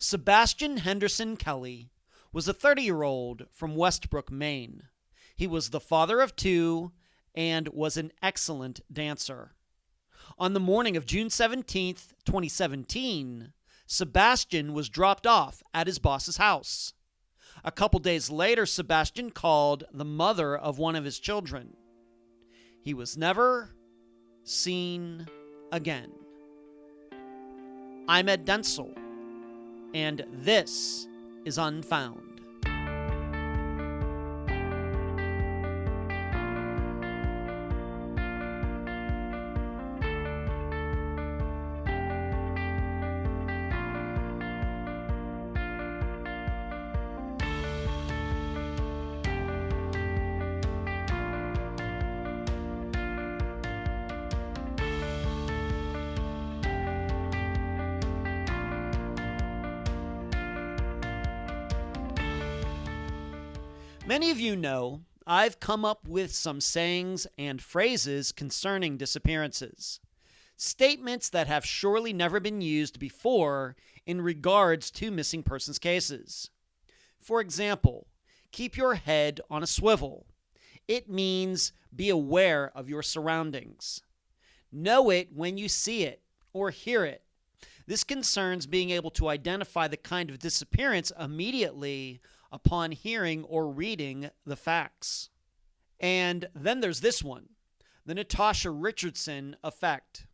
Sebastian Henderson Kelley was a 30-year-old from Westbrook, Maine. He was the father of two and was an excellent dancer. On the morning of June 17th, 2017, Sebastian was dropped off at his boss's house. A couple days later, Sebastian called the mother of one of his children. He was never seen again. I'm Ed Densel, and this is Unfound. Many of you know I've come up with some sayings and phrases concerning disappearances. Statements that have surely never been used before in regards to missing persons cases. For example, keep your head on a swivel. It means be aware of your surroundings. Know it when you see it or hear it. This concerns being able to identify the kind of disappearance immediately upon hearing or reading the facts. And then there's this one, the Natasha Richardson effect.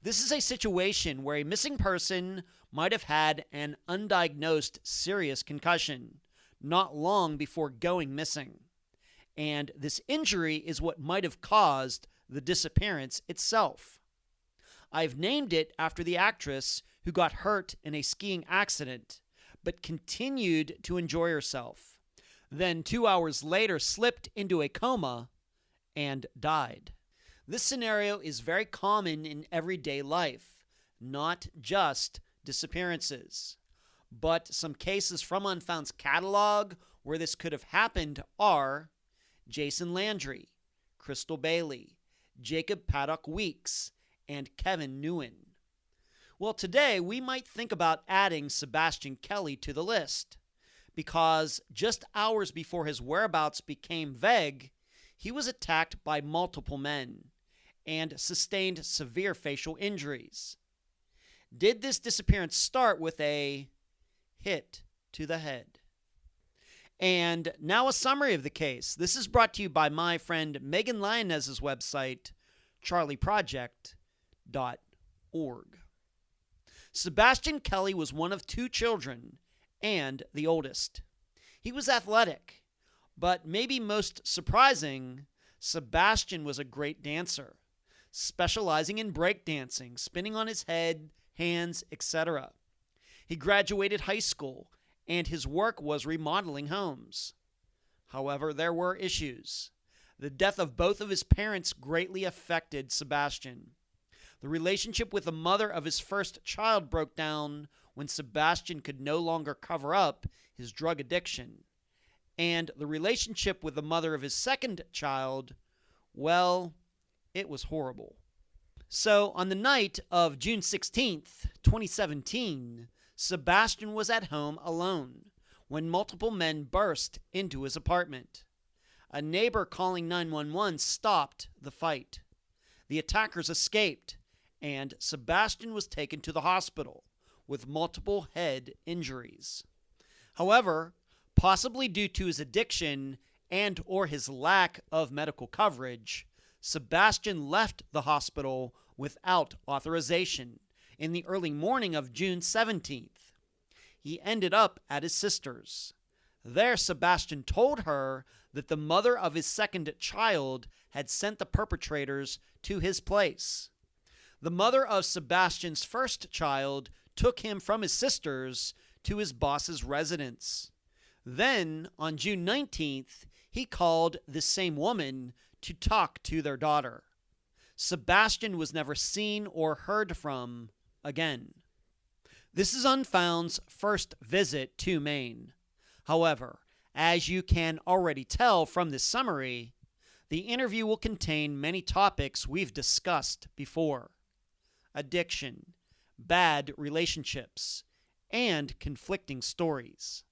This is a situation where a missing person might have had an undiagnosed serious concussion not long before going missing. And this injury is what might have caused the disappearance itself. I've named it after the actress who got hurt in a skiing accident but continued to enjoy herself, then 2 hours later slipped into a coma and died. This scenario is very common in everyday life, not just disappearances. But some cases from Unfound's catalog where this could have happened are Jason Landry, Crystal Bailey, Jacob Paddock Weeks, and Kevin Nguyen. Well, today we might think about adding Sebastian Kelley to the list, because just hours before his whereabouts became vague, he was attacked by multiple men and sustained severe facial injuries. Did this disappearance start with a hit to the head? And now a summary of the case. This is brought to you by my friend Megan Lyonez's website, charleyproject.org. Sebastian Kelley was one of two children and the oldest. He was athletic, but maybe most surprising, Sebastian was a great dancer, specializing in breakdancing, spinning on his head, hands, etc. He graduated high school, and his work was remodeling homes. However, there were issues. The death of both of his parents greatly affected Sebastian. The relationship with the mother of his first child broke down when Sebastian could no longer cover up his drug addiction. And the relationship with the mother of his second child, well, it was horrible. So on the night of June 16th, 2017, Sebastian was at home alone when multiple men burst into his apartment. A neighbor calling 911 stopped the fight. The attackers escaped, and Sebastian was taken to the hospital with multiple head injuries. However, possibly due to his addiction and or his lack of medical coverage, Sebastian left the hospital without authorization in the early morning of June 17th. He ended up at his sister's. There, Sebastian told her that the mother of his second child had sent the perpetrators to his place. The mother of Sebastian's first child took him from his sister's to his boss's residence. Then, on June 19th, he called this same woman to talk to their daughter. Sebastian was never seen or heard from again. This is Unfound's first visit to Maine. However, as you can already tell from this summary, the interview will contain many topics we've discussed before: addiction, bad relationships, and conflicting stories.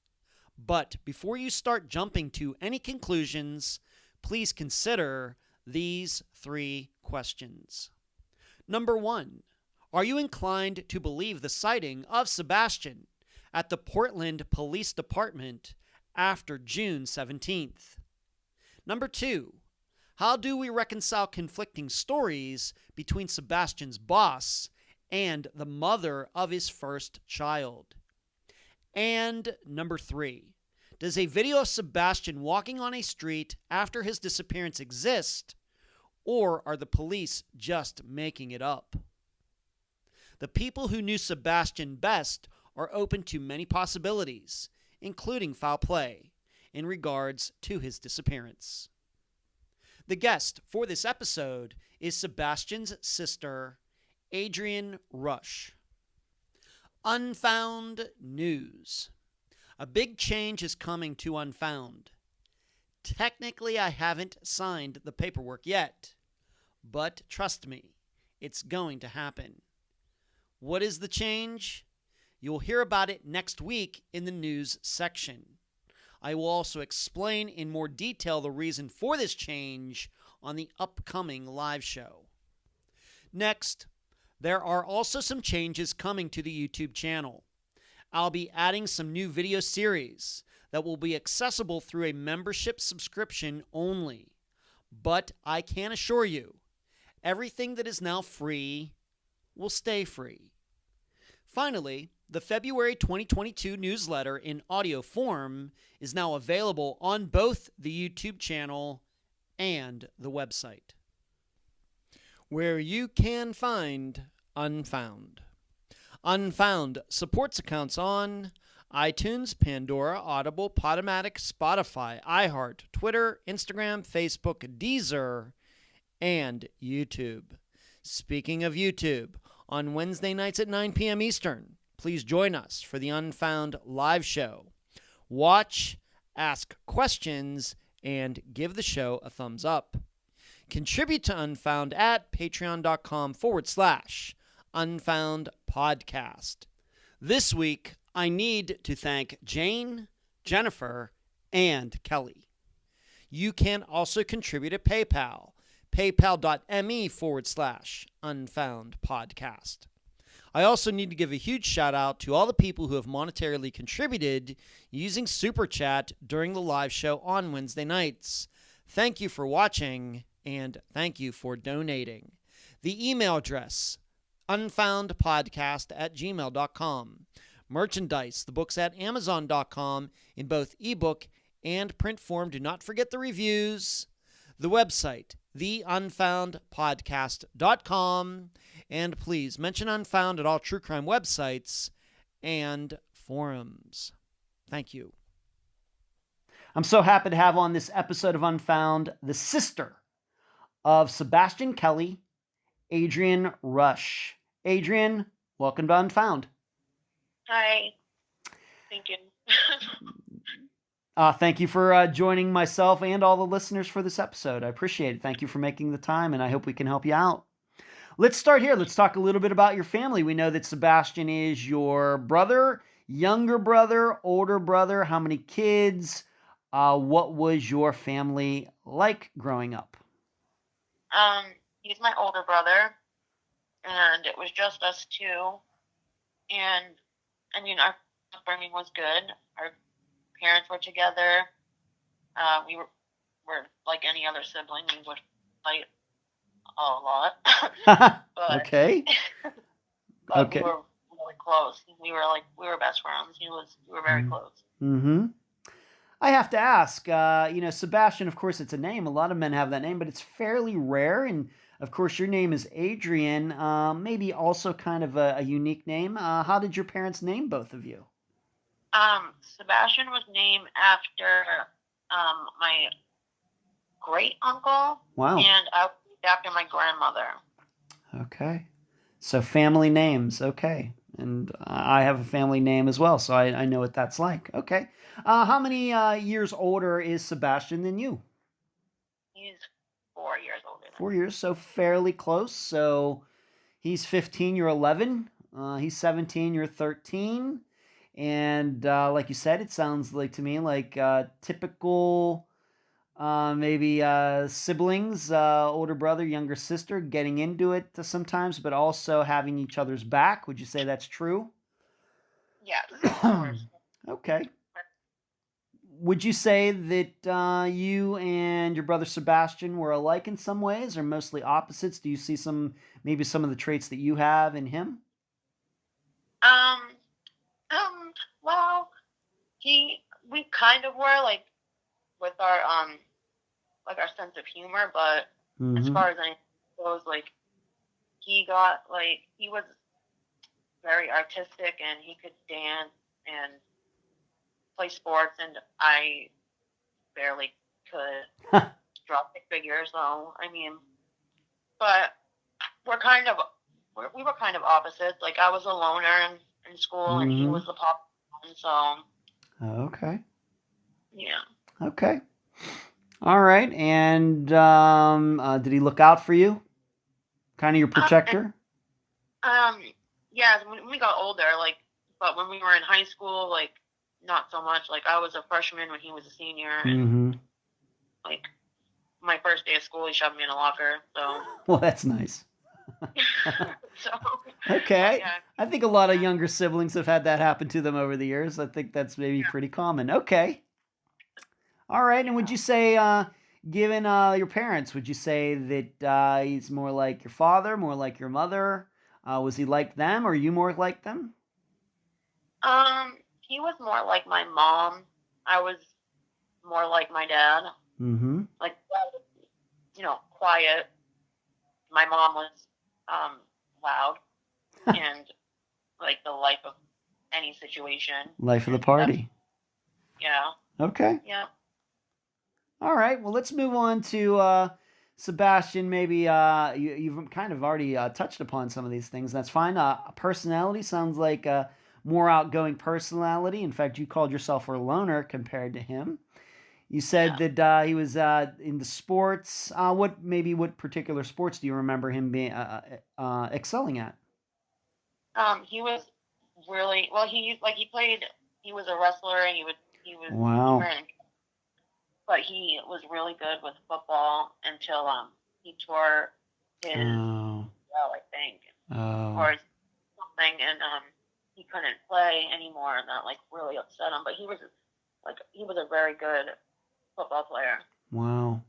But before you start jumping to any conclusions, please consider these 3 questions. Number 1, are you inclined to believe the sighting of Sebastian at the Portland Police Department after June 17th? Number 2, how do we reconcile conflicting stories between Sebastian's boss and the mother of his first child? And number 3, does a video of Sebastian walking on a street after his disappearance exist, or are the police just making it up? The people who knew Sebastian best are open to many possibilities, including foul play, in regards to his disappearance. The guest for this episode is Sebastian's sister, Adrian Rush. Unfound news. A big change is coming to Unfound. Technically, I haven't signed the paperwork yet, but trust me, it's going to happen. What is the change? You'll hear about it next week in the news section. I will also explain in more detail the reason for this change on the upcoming live show. Next, there are also some changes coming to the YouTube channel. I'll be adding some new video series that will be accessible through a membership subscription only. But I can assure you, everything that is now free will stay free. Finally, the February 2022 newsletter in audio form is now available on both the YouTube channel and the website, where you can find Unfound. Unfound supports accounts on iTunes, Pandora, Audible, Podomatic, Spotify, iHeart, Twitter, Instagram, Facebook, Deezer, and YouTube. Speaking of YouTube, on Wednesday nights at 9 p.m. Eastern, please join us for the Unfound live show. Watch, ask questions, and give the show a thumbs up. Contribute to Unfound at patreon.com/Unfound Podcast. This week, I need to thank Jane, Jennifer, and Kelly. You can also contribute at PayPal, paypal.me/Unfound Podcast. I also need to give a huge shout out to all the people who have monetarily contributed using Super Chat during the live show on Wednesday nights. Thank you for watching, and thank you for donating. The email address, unfoundpodcast@gmail.com. Merchandise, the books at amazon.com in both ebook and print form. Do not forget the reviews. The website, theunfoundpodcast.com. And please mention Unfound at all true crime websites and forums. Thank you. I'm so happy to have on this episode of Unfound the sister of Sebastian Kelley, Adrian Rush. Adrian, welcome to Unfound. Hi. Thank you. Thank you for joining myself and all the listeners for this episode. I appreciate it. Thank you for making the time, and I hope we can help you out. Let's start here. Let's talk a little bit about your family. We know that Sebastian is your brother, younger brother, older brother. How many kids? What was your family like growing up? He's my older brother, and it was just us two. And I mean, our upbringing was good. Our parents were together. We were like any other sibling. We would fight a lot. But, Okay. but we were really close. We were best friends. We were very close. Mm-hmm. I have to ask, Sebastian, of course, it's a name. A lot of men have that name, but it's fairly rare. And of course, your name is Adrian, maybe also kind of a unique name. How did your parents name both of you? Sebastian was named after my great uncle. Wow. And I was named after my grandmother. Okay. So family names. Okay. And I have a family name as well, so I know what that's like. Okay. How many years older is Sebastian than you? He's 4 years older. 4 years, so fairly close. So he's 15, you're 11. He's 17, you're 13. And like you said, it sounds like to me like typical maybe siblings, older brother, younger sister, getting into it sometimes, but also having each other's back. Would you say that's true? Yes, of course. Okay. Would you say that you and your brother Sebastian were alike in some ways, or mostly opposites? Do you see maybe some of the traits that you have in him? Um, well, we kind of were like with our like our sense of humor, but as Mm-hmm. far as I goes, like he was very artistic and he could dance and play sports, and I barely could draw stick figures. So I mean, but we're kind of we were kind of opposites. Like I was a loner in school, and he Mm-hmm. was the pop one. So Okay. yeah. Okay. All right. And did he look out for you? Kind of your And protector? um, yeah. When we got older, like, but when we were in high school, like, not so much. Like I was a freshman when he was a senior, and Mm-hmm. like my first day of school, he shoved me in a locker. So Well, that's nice. so Okay. yeah, I think a lot of yeah, younger siblings have had that happen to them over the years. I think that's maybe yeah, pretty common. Okay. All right. And would yeah. you say, given your parents, would you say that he's more like your father, more like your mother? Was he like them, or you more like them? He was more like my mom. I was more like my dad. Mm-hmm. Like, quiet. My mom was um loud and like the life of any situation, Life of the and that's party. yeah, Okay. yeah. All right. Well, let's move on to Sebastian. Maybe you've kind of already touched upon some of these things. That's fine. Personality sounds like a more outgoing personality. In fact, you called yourself a loner compared to him. You said Yeah. that he was into sports. What particular sports do you remember him being excelling at? He was really well. He played. He was a wrestler, and he Wow. ran, but he was really good with football until he tore his Oh. well, I think, Oh. or something, and he couldn't play anymore, and that like really upset him. But he was a very good football player. Wow.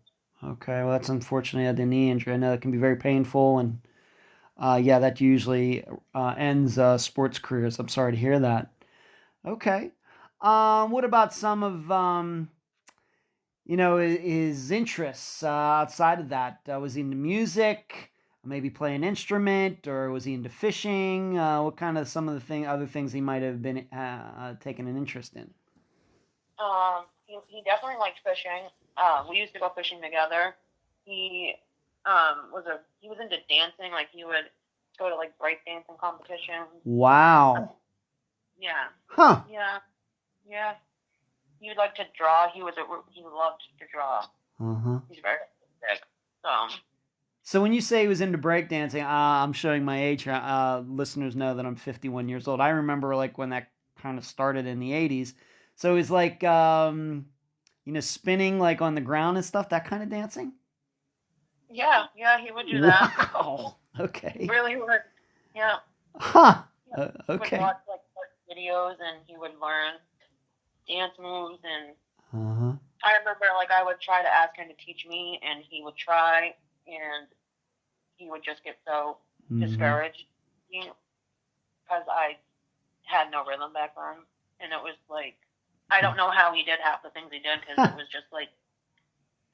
Okay. Well, that's unfortunately the knee injury. I know it can be very painful, and yeah, that usually ends sports careers. I'm sorry to hear that. Okay. What about some of his interests outside of that? Was he into music? Maybe play an instrument, or was he into fishing? What kind of some of the other things he might have been taking an interest in? He definitely liked fishing. We used to go fishing together. He he was into dancing. Like he would go to like break dancing competitions. Wow. Yeah, Huh. yeah, yeah. He would like to draw. He loved to draw. Uh huh. He's very artistic. So So when you say he was into breakdancing, I'm showing my age here. Listeners know that I'm 51 years old. I remember like when that kind of started in the 80s. So he's like, spinning like on the ground and stuff, that kind of dancing. yeah, yeah, he would do that. Wow. He Okay. really would. Yeah, Huh. yeah. He would Okay. watch like art videos, and he would learn dance moves. And Uh huh. I remember like I would try to ask him to teach me, and he would try, and he would just get so Hmm. discouraged because I had no rhythm back then, and it was like I don't know how he did half the things he did because it was just like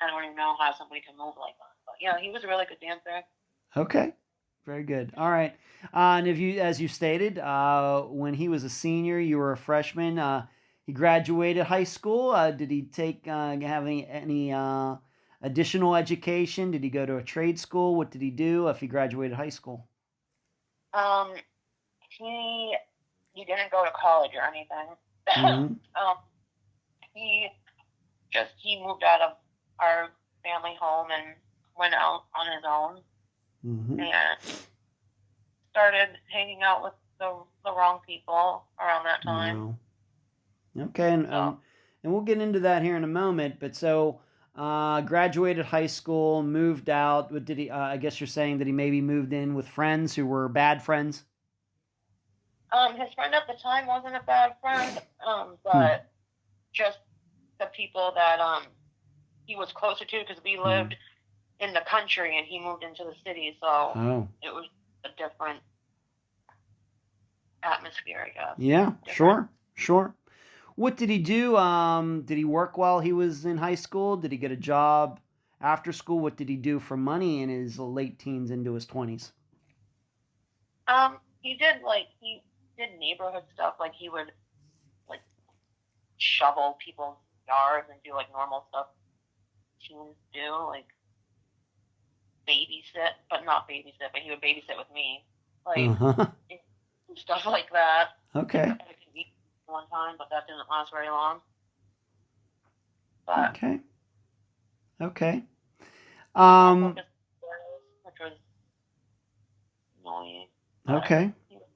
I don't even know how somebody can move like that. But yeah, he was a really good dancer. Okay. Very good. All right. And if you, as you stated, when he was a senior, you were a freshman. He graduated high school. Did he have any additional education? Did he go to a trade school? What did he do if he graduated high school? Um, he didn't go to college or anything. Mm-hmm. um, he he moved out of our family home and went out on his own Mm-hmm. and started hanging out with the wrong people around that time. No. Okay, and we'll get into that here in a moment. But so, graduated high school, moved out. What did he? I guess you're saying that he maybe moved in with friends who were bad friends. His friend at the time wasn't a bad friend, Hmm. but just the people that he was closer to, because we Hmm. lived in the country and he moved into the city, so Oh, it was a different atmosphere, I guess. yeah, Different. sure. What did he do? Did he work while he was in high school? Did he get a job after school? What did he do for money in his late teens into his 20s? He did neighborhood stuff, like he would like shovel people's yards and do like normal stuff teens do, like babysit, but not babysit, but he would babysit with me, like Uh-huh. stuff like that. Okay. I could eat one time, but that didn't last very long. But Okay. more Um, focused on girls, which was annoying. But okay. he was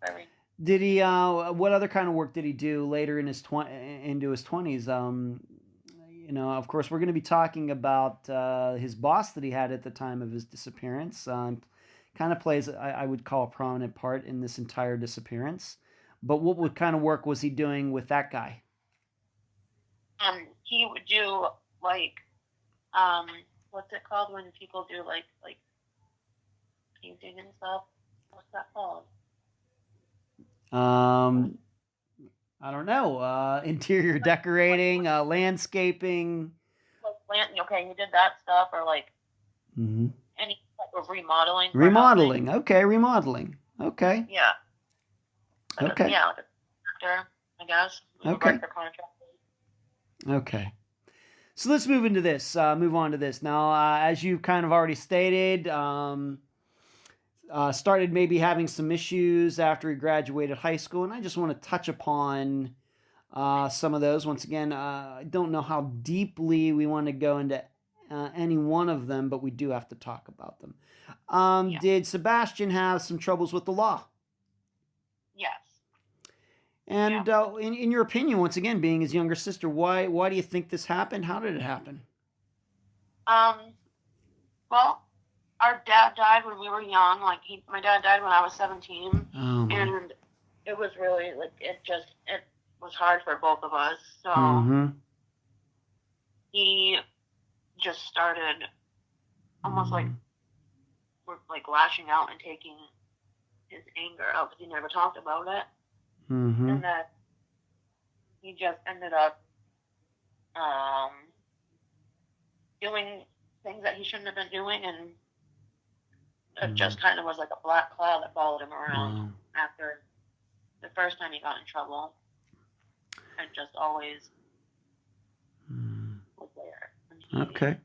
very Did he? What other kind of work did he do later in his into his 20s? Of course, we're going to be talking about his boss that he had at the time of his disappearance. Kind of plays, I would call, a prominent part in this entire disappearance. But what kind of work was he doing with that guy? he would do like what's it called when people do like painting and stuff? What's that called? Um, I don't know. Interior Like, decorating, landscaping. okay, he did that stuff, or like Hmm. any type of remodeling for housing. Remodeling. Okay, remodeling. Okay. Yeah. Okay. Like a doctor, I guess. We would Okay. write the contract. Okay. So let's move into this. Move on to this now. As you kind of already stated, started maybe having some issues after he graduated high school, and I just want to touch upon some of those. Once again, I don't know how deeply we want to go into any one of them, but we do have to talk about them. Yeah. Did Sebastian have some troubles with the law? Yes. And in your opinion, once again, being his younger sister, why do you think this happened? How did it happen? Well, our dad died when we were young. Like my dad died when I was 17, Oh my. and it was really like it was hard for both of us. So Mm-hmm. he just started almost like lashing out and taking his anger out, because he never talked about it, Mm-hmm. and that he just ended up doing things that he shouldn't have been doing, and it just kind of was like a black cloud that followed him around after the first time he got in trouble, and just always was there. Okay.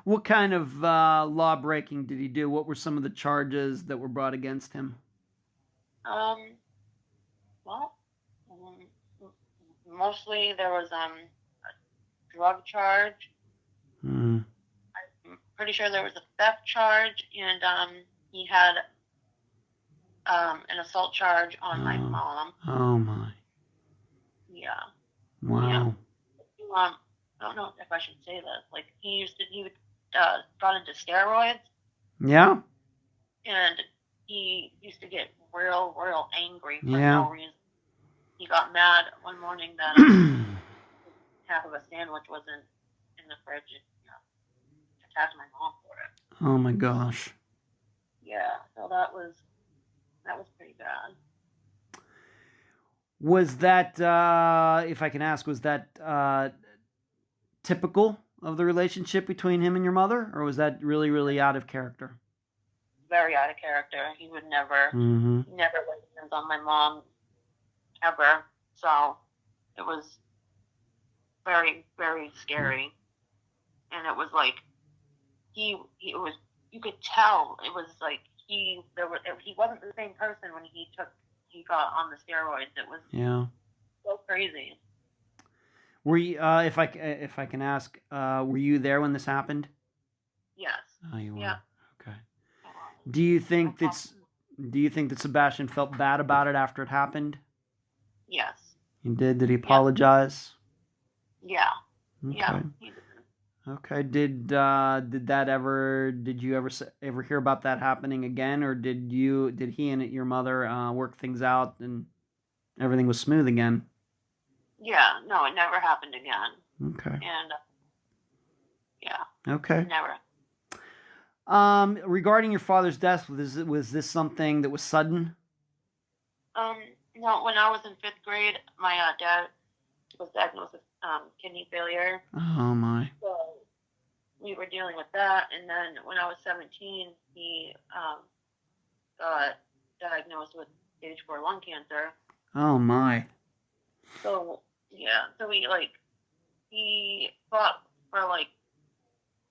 What kind of law breaking did he do? What were some of the charges that were brought against him? Well, mostly there was a drug charge. Mm. I'm pretty sure there was a theft charge, and he had an assault charge on my mom. Oh my. Yeah. Wow. Yeah. I don't know if I should say this. Like he got into steroids. Yeah. And he used to get real angry for Yeah. no reason. He got mad one morning that half of a sandwich wasn't in the fridge, and attacked my mom for it. Oh my gosh. Yeah, so that was pretty bad. Was that, if I can ask, was that typical of the relationship between him and your mother, or was that really, really out of character? Very out of character. He would never lay hands on my mom ever. So it was very, very scary, and it was like you could tell it was like he wasn't the same person when he got on the steroids. It was so crazy. Were you, if I can ask, were you there when this happened? Yes. Oh, you were. Yeah. Okay. Do you think Do you think that Sebastian felt bad about it after it happened? Yes. He did. Did he Yeah. apologize? Yeah. Okay. Yeah. He did. Okay. Did you ever hear about that happening again, or did he and your mother work things out and everything was smooth again? Yeah. No, it never happened again. Okay. And yeah. Okay. Never. Regarding your father's death, was this something that was sudden? No, when I was in 5th grade, my dad was diagnosed with kidney failure. Oh my. So we were dealing with that, and then when I was 17, he got diagnosed with stage 4 lung cancer. Oh my. So yeah, so he fought for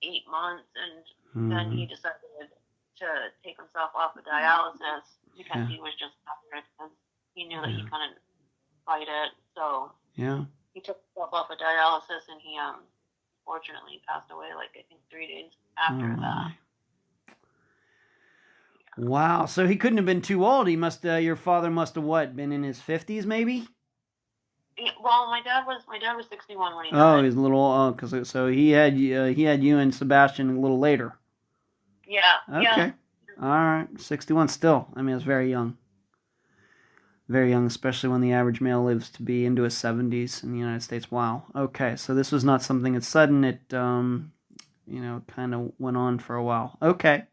8 months, and then he decided to take himself off of dialysis because he was just tired because he knew that he couldn't fight it. So yeah, he took himself off of dialysis, and he fortunately passed away I think 3 days after that. Wow. So he couldn't have been too old. Your father must have been in his 50s maybe? Yeah, well, my dad was 61 when he died. Oh, he's a little so he had you and Sebastian a little later. Yeah. Okay. Yeah. All right. 61 still. I mean, it's very young. Very young, especially when the average male lives to be into his 70s in the United States. Wow. Okay. So this was not something that's sudden. It kind of went on for a while. Okay.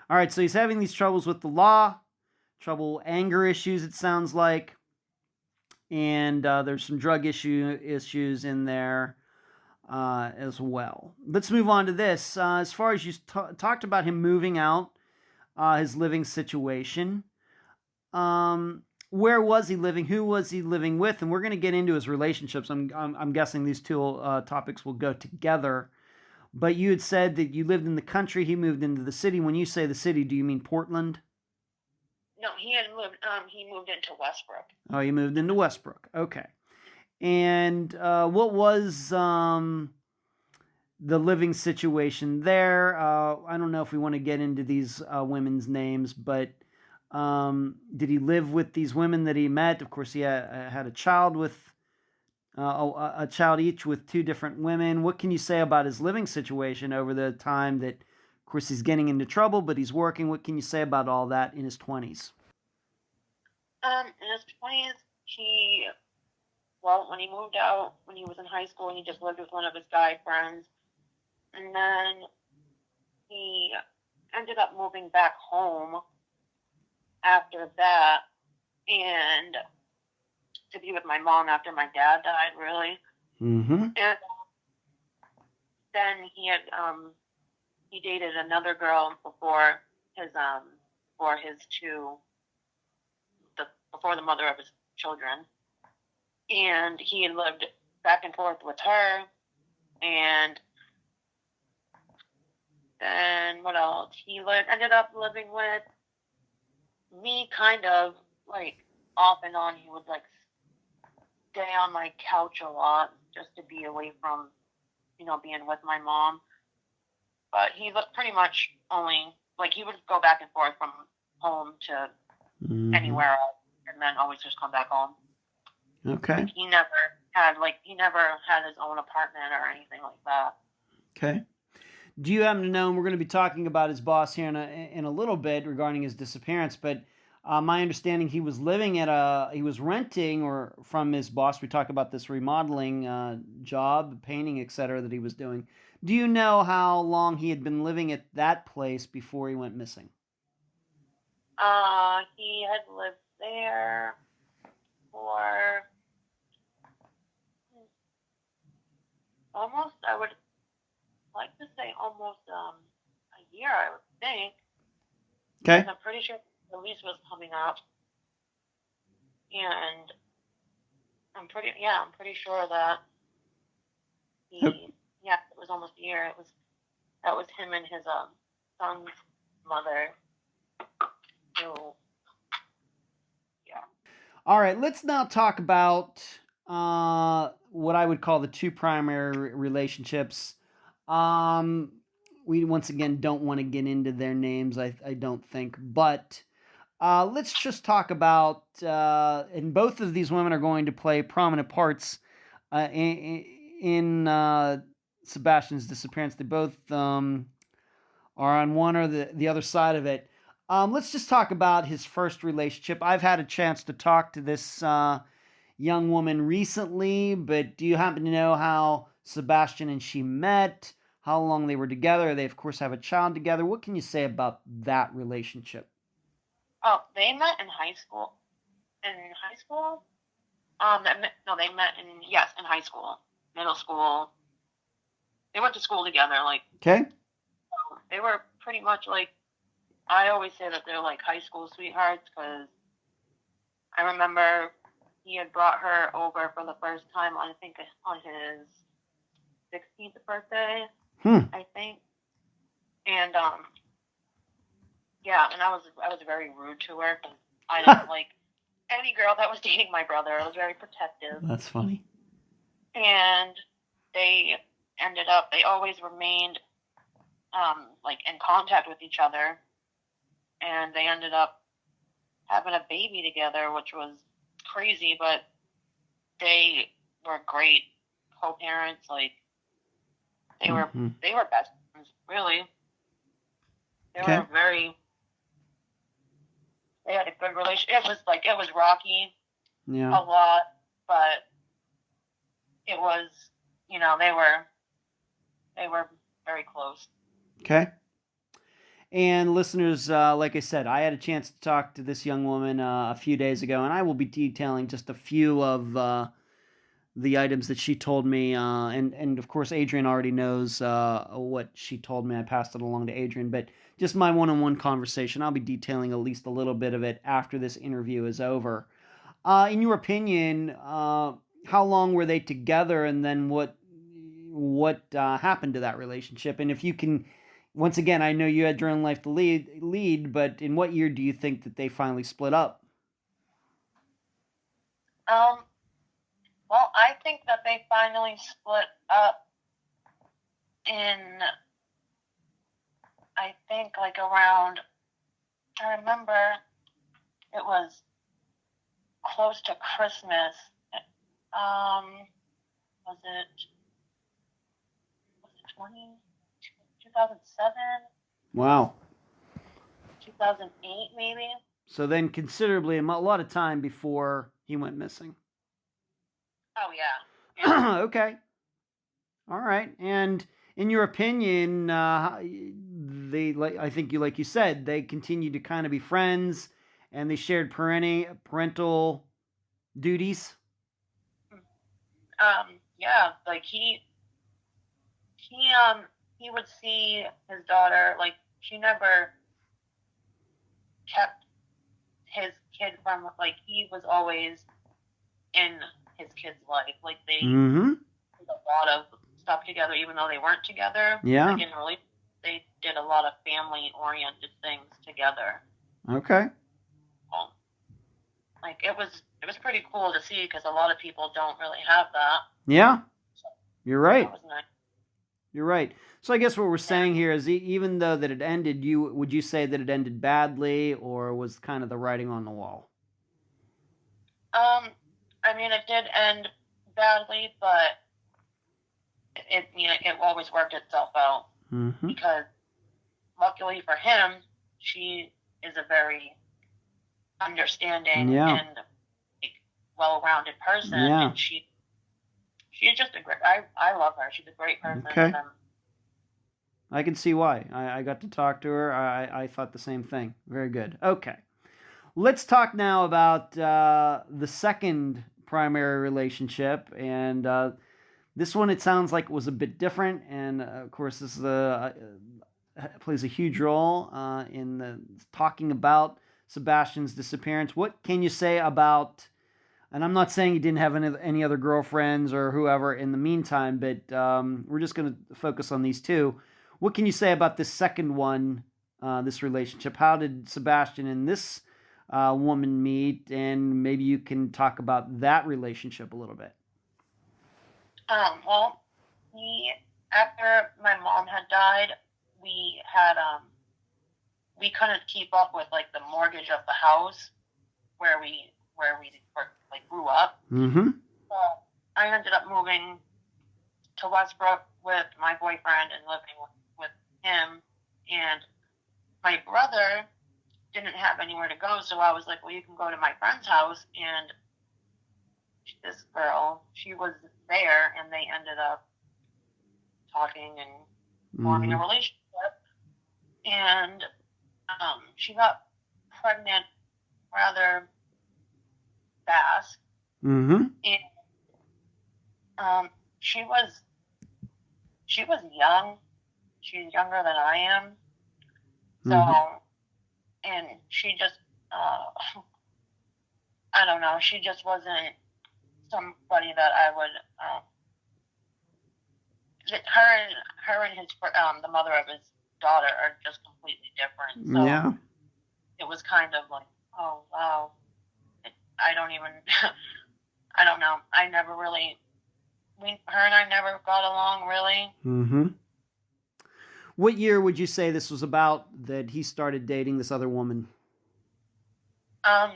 All right. So he's having these troubles with the law, anger issues, it sounds like. And there's some drug issues in there as well. Let's move on to this. As far as you talked about him moving out, his living situation, where was he living? Who was he living with? And we're going to get into his relationships. I'm guessing these two topics will go together. But you had said that you lived in the country. He moved into the city. When you say the city, do you mean Portland? No, he had moved. He moved into Westbrook. Oh, you moved into Westbrook. Okay. And what was the living situation there? I don't know if we want to get into these women's names, but did he live with these women that he met? Of course, he had a child with a child each with 2 different women. What can you say about his living situation over the time that, of course, he's getting into trouble, but he's working? What can you say about all that in his 20s? In his 20s, when he moved out, when he was in high school, he just lived with one of his guy friends. And then he ended up moving back home after that, and to be with my mom after my dad died, really. Mm-hmm. And then he dated another girl before the mother of his children. And he had lived back and forth with her. And then what else? He ended up living with me, kind of off and on. He would stay on my couch a lot just to be away from being with my mom. But he was pretty much only he would go back and forth from home to anywhere else, and then always just come back home. Okay. He never had his own apartment or anything like that. Okay. Do you happen to know, and we're going to be talking about his boss here in a little bit regarding his disappearance, but my understanding, he was renting or from his boss. We talked about this remodeling job, painting, etc. that he was doing. Do you know how long he had been living at that place before he went missing? He had lived there for almost, I would like to say almost a year, I would think. Okay. I'm pretty sure the lease was coming up, and I'm pretty sure that it was almost a year. That was him and his son's mother. So, yeah. All right, let's now talk about what I would call the 2 primary relationships. We once again don't want to get into their names, I don't think, but Let's just talk about, and both of these women are going to play prominent parts in Sebastian's disappearance. They both are on one or the other side of it. Let's just talk about his first relationship. I've had a chance to talk to this young woman recently, but do you happen to know how Sebastian and she met? How long they were together? They, of course, have a child together. What can you say about that relationship? Oh, they met in high school. In high school? No, they met in high school, middle school. They went to school together. Like, Okay. they were pretty much like, I always say that they're like high school sweethearts because I remember he had brought her over for the first time on, I think, on his 16th birthday, I think. And yeah, and I was very rude to her because I didn't like any girl that was dating my brother. I was very protective. That's funny. And they always remained like in contact with each other, and they ended up having a baby together, which was crazy, but they were great co-parents. Like, they were best friends, really. They were they had a good relationship. It was rocky a lot, but it was, they were very close. Okay. And listeners, like I said, I had a chance to talk to this young woman a few days ago, and I will be detailing just a few of the items that she told me. And of course, Adrian already knows what she told me. I passed it along to Adrian, but just my one-on-one conversation, I'll be detailing at least a little bit of it after this interview is over. In your opinion, how long were they together, and then what happened to that relationship? And if you can, once again, I know you had your own life to lead, but in what year do you think that they finally split up? Well, I think that they finally split up in, I think, like around, I remember it was close to Christmas. Was it 2007? Wow. 2008, maybe? So then considerably, a lot of time before he went missing. Oh, yeah. Okay. All right. And in your opinion, they, I think like you said, they continued to kind of be friends, and they shared parental duties. Yeah, like he would see his daughter, like, she never kept his kid from, like, he was always in his kid's life. Like, they did a lot of stuff together, even though they weren't together. Yeah. Like, they did a lot of family-oriented things together. Okay. Like, it was pretty cool to see, because a lot of people don't really have that. Yeah. You're right. That was nice. You're right. So I guess what we're saying here is, even though that it ended, would you say that it ended badly, or was kind of the writing on the wall? I mean, it did end badly, but it always worked itself out. Because luckily for him, she is a very understanding and well-rounded person, and she's just a great. I love her. She's a great person. Okay. I can see why. I got to talk to her. I thought the same thing. Very good. Okay. Let's talk now about the second primary relationship. And this one, it sounds like it was a bit different. And of course, this plays a huge role in talking about Sebastian's disappearance. What can you say about, and I'm not saying he didn't have any other girlfriends or whoever in the meantime, but we're just going to focus on these two. What can you say about this second one, this relationship? How did Sebastian and this woman meet? And maybe you can talk about that relationship a little bit. Well, after my mom had died, we had we couldn't keep up with like the mortgage of the house where we like grew up. Mm-hmm. So I ended up moving to Westbrook with my boyfriend and living with him. And my brother didn't have anywhere to go, so I was like, well, you can go to my friend's house. And this girl, she was there, and they ended up talking and forming a relationship. And she got pregnant rather fast. Mm-hmm. And she was young. She's younger than I am. So, and she just, I don't know, she just wasn't somebody that I would, her and his, the mother of his daughter are just completely different. So Yeah. it was kind of like, oh, wow. I don't even, I don't know. I never really, her and I never got along really. Mm-hmm. What year would you say this was about that he started dating this other woman?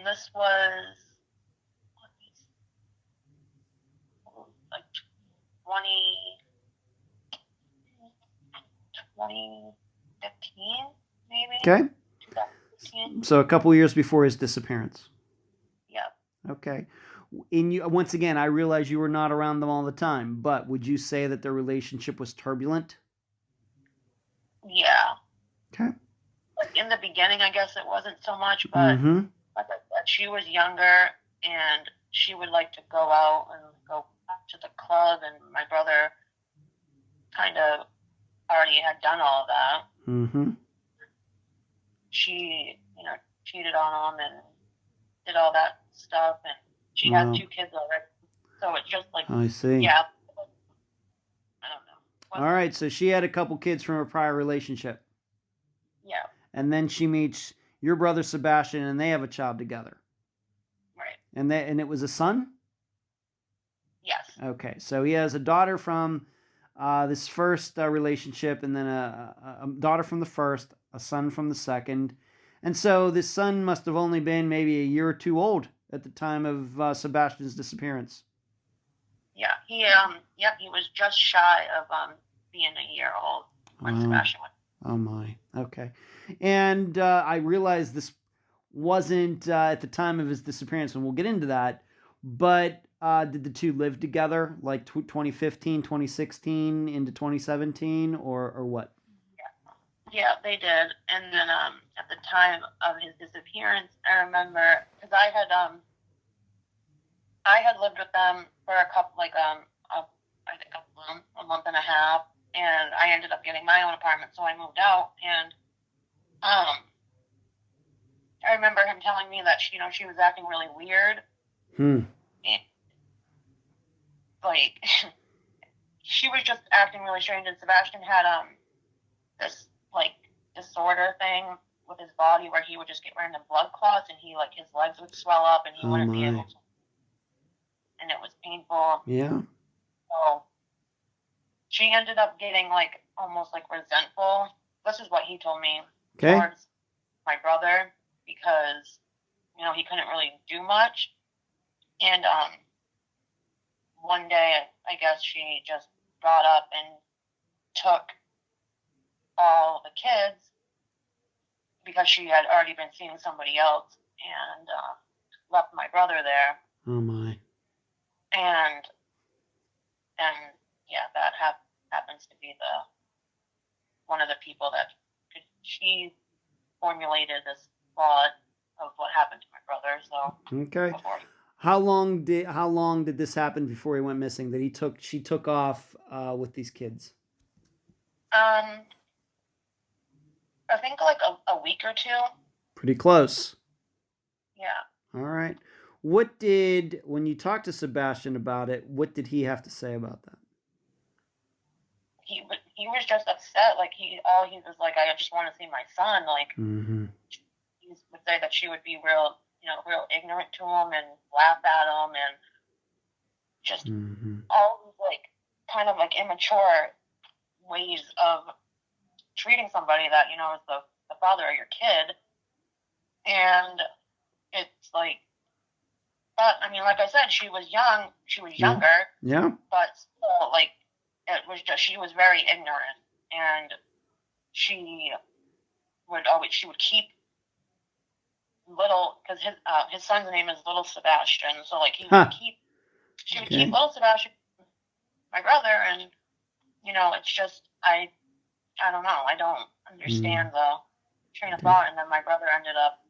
This was like 2015, maybe. Okay. 2015. So a couple years before his disappearance. Yeah. Okay. Once again, I realize you were not around them all the time, but would you say that their relationship was turbulent? Yeah. Okay. Like in the beginning, I guess it wasn't so much, but like I said, she was younger and she would like to go out and go back to the club, and my brother kind of already had done all of that. Mm-hmm. She, cheated on him and did all that stuff, and she had 2 kids already. So it's just like, I see. yeah, I don't know. All right, so she had a couple kids from a prior relationship. Yeah. And then she meets your brother Sebastian, and they have a child together. Right. And it was a son? Yes. Okay, so he has a daughter from this first relationship, and then a daughter from the first, a son from the second. And so this son must have only been maybe a year or two old at the time of Sebastian's disappearance. Yeah, he was just shy of being a year old when Sebastian went. Oh my, okay. And I realize this wasn't at the time of his disappearance, and we'll get into that, but did the two live together like 2015, 2016 into 2017, or what? Yeah, they did. And then at the time of his disappearance, I remember because I had lived with them for a couple, like I think a month and a half, and I ended up getting my own apartment, so I moved out. And I remember him telling me that she was acting really weird. And, like she was just acting really strange, and Sebastian had this like disorder thing with his body where he would just get random blood clots, and his legs would swell up, and he wouldn't be able to, and it was painful. Yeah. So she ended up getting like almost like resentful. This is what he told me towards my brother, because he couldn't really do much. And one day I guess she just got up and took all the kids, because she had already been seeing somebody else, and left my brother there. Oh my. And yeah, that happens to be one of the people that she formulated this plot of what happened to my brother. So okay. How long did this happen before he went missing? That she took off with these kids? I think like a week or two. Pretty close. Yeah. All right. When you talked to Sebastian about it, what did he have to say about that? He was just upset. Like he was like, I just want to see my son. Like he would say that she would be real ignorant to him and laugh at him, and just all these like kind of like immature ways of treating somebody that is the father of your kid. And it's like, but I mean, like I said, she was young. She was younger. Yeah. But still, like, it was just, she was very ignorant, and she would keep little, because his son's name is Little Sebastian, so like she would keep Little Sebastian, my brother, and it's just I don't know, I don't understand the train of thought, and then my brother ended up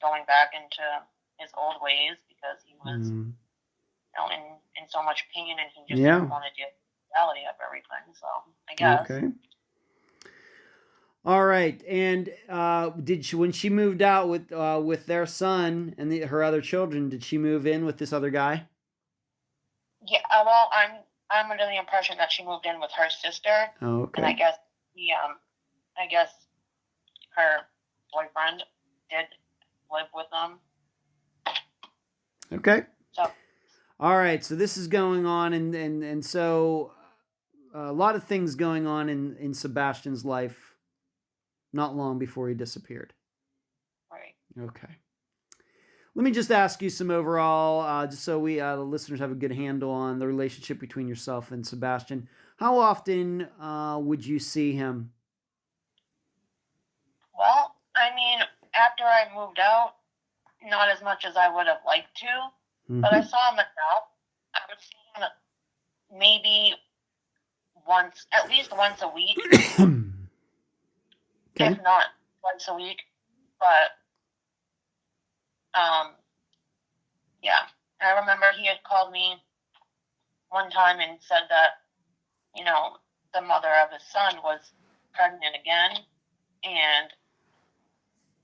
going back into his old ways because he was in so much pain, and he just didn't want to deal with the reality of everything. So I guess. Okay. All right. And did she, when she moved out with their son and her other children, did she move in with this other guy? Yeah. Well, I'm under the impression that she moved in with her sister. Oh, okay. And I guess her boyfriend did live with them. Okay. So. All right. So this is going on, and so a lot of things going on in Sebastian's life. Not long before he disappeared. Right. Okay. Let me just ask you some overall, just so we the listeners have a good handle on the relationship between yourself and Sebastian. How often would you see him? Well, I mean, after I moved out, not as much as I would have liked to, but I saw him enough. I would see him maybe at least once a week. Okay. If not once a week, but yeah. I remember he had called me one time and said that, the mother of his son was pregnant again, and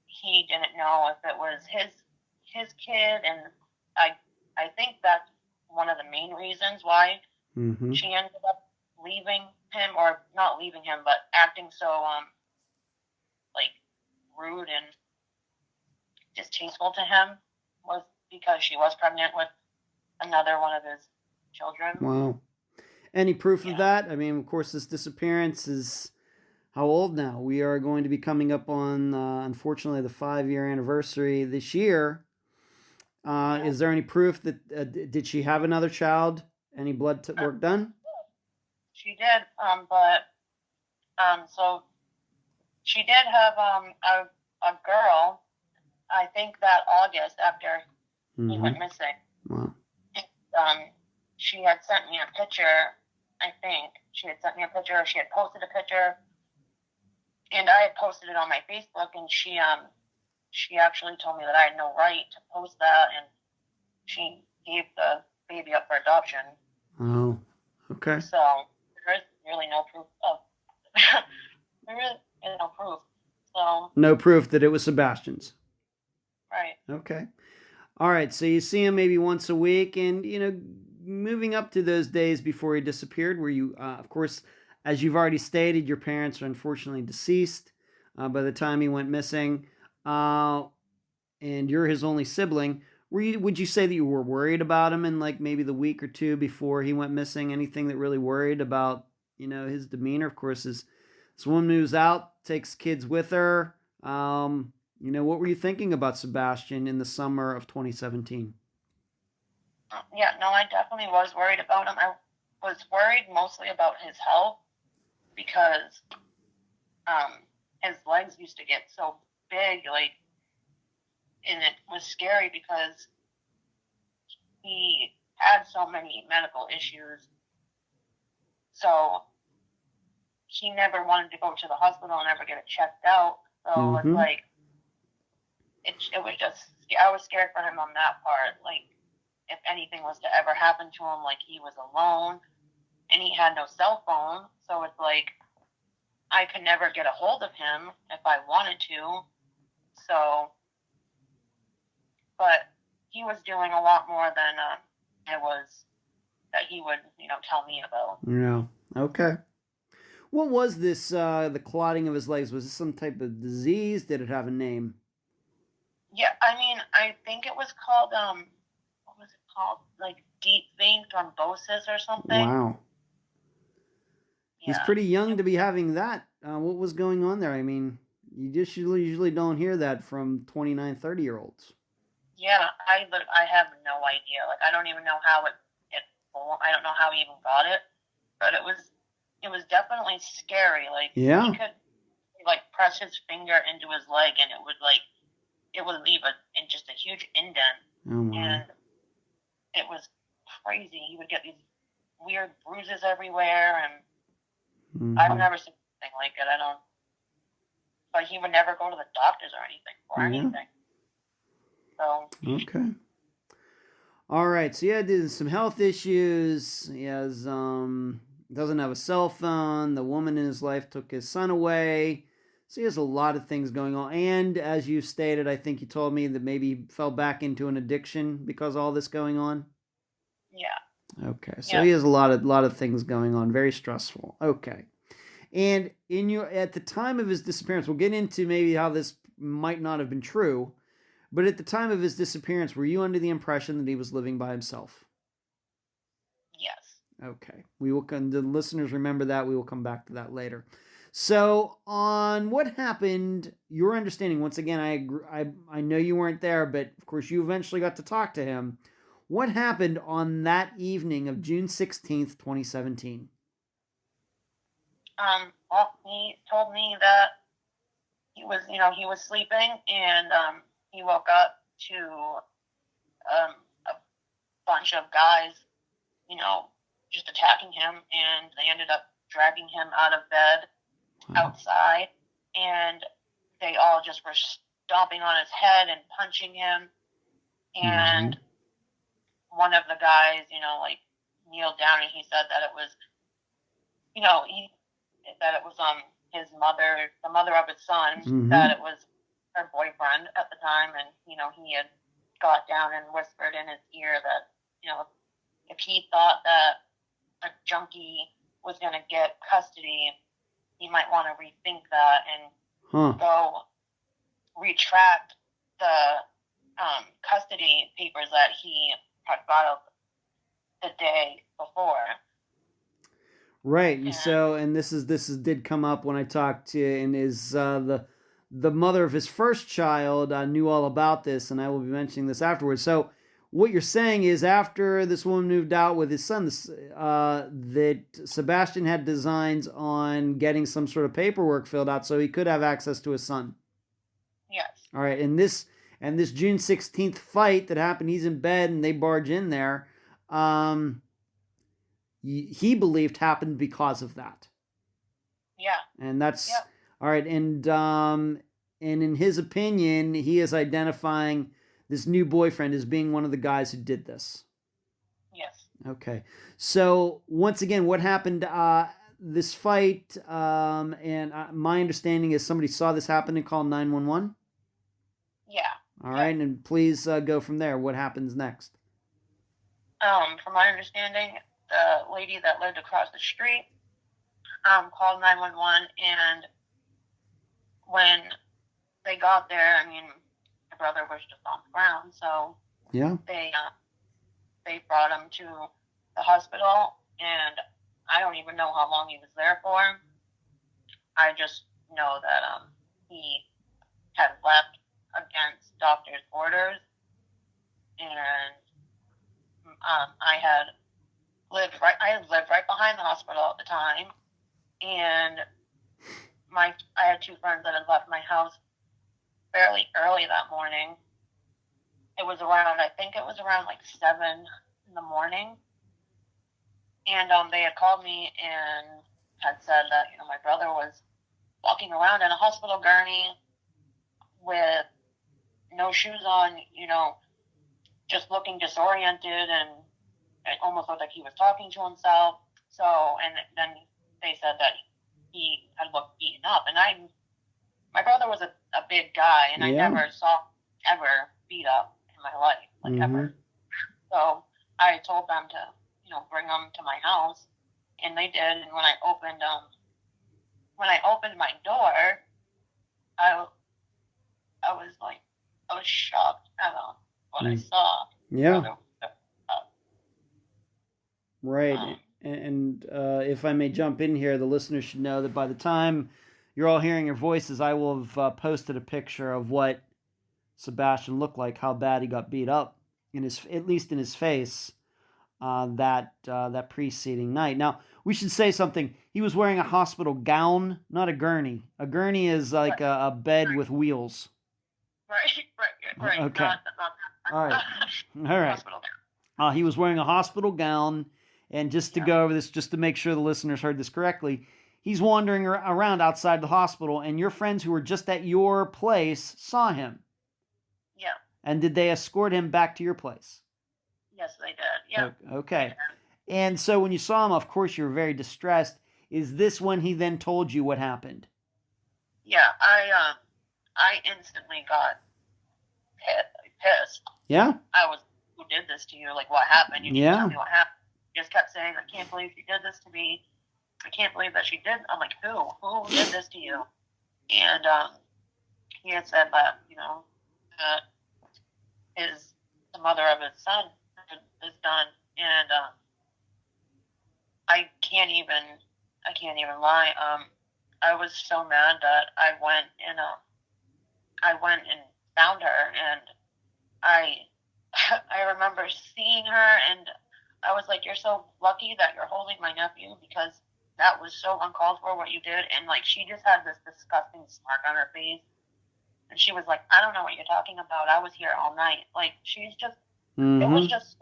he didn't know if it was his kid, and I think that's one of the main reasons why she ended up leaving him, or not leaving him, but acting so like rude and distasteful to him, was because she was pregnant with another one of his children. Wow. Any proof of that? I mean, of course, this disappearance is how old now? We are going to be coming up on, unfortunately, the 5-year anniversary this year. Is there any proof that, did she have another child? Any blood work done? She did, so she did have a girl, I think that August, after he went missing. Wow. She had sent me a picture, I think. She had sent me a picture, or she had posted a picture, and I had posted it on my Facebook, and she actually told me that I had no right to post that, and she gave the baby up for adoption. Oh, okay. So there is really no proof of there really is no proof. So no proof that it was Sebastian's. Right. Okay. All right. So you see him maybe once a week, and moving up to those days before he disappeared, where you, of course, as you've already stated, your parents are unfortunately deceased by the time he went missing, and you're his only sibling. Would you say that you were worried about him in like maybe the week or two before he went missing? Anything that really worried about his demeanor? Of course, this woman moves out, takes kids with her. What were you thinking about Sebastian in the summer of 2017? Yeah, no, I definitely was worried about him. I was worried mostly about his health because his legs used to get so big, and it was scary because he had so many medical issues. So he never wanted to go to the hospital and ever get it checked out. So it's like, it was just, I was scared for him on that part. Like, if anything was to ever happen to him, like, he was alone and he had no cell phone. So it's like, I could never get a hold of him if I wanted to. So, but he was doing a lot more than that he would, tell me about. Yeah. Okay. What was this, the clotting of his legs? Was this some type of disease? Did it have a name? Yeah, I mean, I think it was called, what was it called? Like deep vein thrombosis or something. Wow. He's Yeah. pretty young to be having that. What was going on there? I mean, you just usually don't hear that from 29, 30-year-olds. Yeah, I have no idea. Like, I don't even know how it I don't know how he even got it, but it was definitely scary. Like, Yeah. he could like press his finger into his leg, and it would leave just a huge indent, Oh my. and it was crazy. He would get these weird bruises everywhere, and I've never seen anything like it. I don't. But he would never go to the doctors or anything. So. Okay. All right. So yeah, there's some health issues. He has doesn't have a cell phone. The woman in his life took his son away. So he has a lot of things going on. And as you stated, I think you told me that maybe he fell back into an addiction because of all this going on. Yeah. Okay. So he has a lot of things going on. Very stressful. Okay. And at the time of his disappearance, we'll get into maybe how this might not have been true, but at the time of his disappearance, were you under the impression that he was living by himself? Yes. Okay. We will the listeners remember that. We will come back to that later. So, on what happened, your understanding, once again, I know you weren't there, but of course you eventually got to talk to him. What happened on that evening of June 16th, 2017? Well, he told me that he was sleeping, and he woke up to a bunch of guys, just attacking him, and they ended up dragging him out of bed outside, and they all just were stomping on his head and punching him, and one of the guys, kneeled down, and he said that it was, his mother, the mother of his son, that it was her boyfriend at the time, and he had got down and whispered in his ear that if he thought that a junkie was going to get custody, he might want to rethink that and go retract the custody papers that he had filed the day before. Right. And so, and this did come up when I talked to, and is the mother of his first child knew all about this, and I will be mentioning this afterwards. So, what you're saying is, after this woman moved out with his son, that Sebastian had designs on getting some sort of paperwork filled out so he could have access to his son. Yes. All right. And this June 16th fight that happened, he's in bed and they barge in there. He believed happened because of that. Yeah. And that's all right. And in his opinion, he is identifying this new boyfriend as being one of the guys who did this. Yes. Okay. So once again, what happened? This fight, and my understanding is somebody saw this happen and called 911. Yeah. All right, and please go from there. What happens next? From my understanding, the lady that lived across the street called 911, and when they got there, I mean, my brother was just on the ground, so they brought him to the hospital, and I don't even know how long he was there for. I just know that he had left against doctor's orders, and I had lived right behind the hospital at the time, and I had two friends that had left my house fairly early that morning. I think it was around like 7 in the morning, and they had called me and had said that my brother was walking around in a hospital gurney with no shoes on, just looking disoriented, and it almost looked like he was talking to himself. So, and then they said that he had looked beaten up, and my brother was a big guy, and I never saw him ever beat up in my life, ever. So I told them to, bring him to my house, and they did. And when I opened my door, I was shocked at what I saw. Yeah. Right. and if I may jump in here, the listeners should know that by the time you're all hearing your voices, I will have posted a picture of what Sebastian looked like, how bad he got beat up at least in his face, that preceding night. Now, we should say something. He was wearing a hospital gown, not a gurney. A gurney is like a bed with wheels. Right. Okay. Not All right. All right. hospital gown. He was wearing a hospital gown, and just to go over this, just to make sure the listeners heard this correctly, he's wandering around outside the hospital, and your friends who were just at your place saw him. Yeah. And did they escort him back to your place? Yes, they did. Yeah. Okay. And so when you saw him, of course, you were very distressed. Is this when he then told you what happened? Yeah, I instantly got pissed. Yeah? I was, who did this to you? Like, what happened? You didn't tell me what happened. You just kept saying, I can't believe she did this to me. I can't believe that she did. I'm like, who? Who did this to you? And he had said that, that the mother of his son is done. And I can't even lie. I was so mad that I went and found her, and I remember seeing her, and I was like, you're so lucky that you're holding my nephew, because that was so uncalled for what you did. And like, she just had this disgusting smirk on her face, and she was like, I don't know what you're talking about. I was here all night. Like, she's just, it was just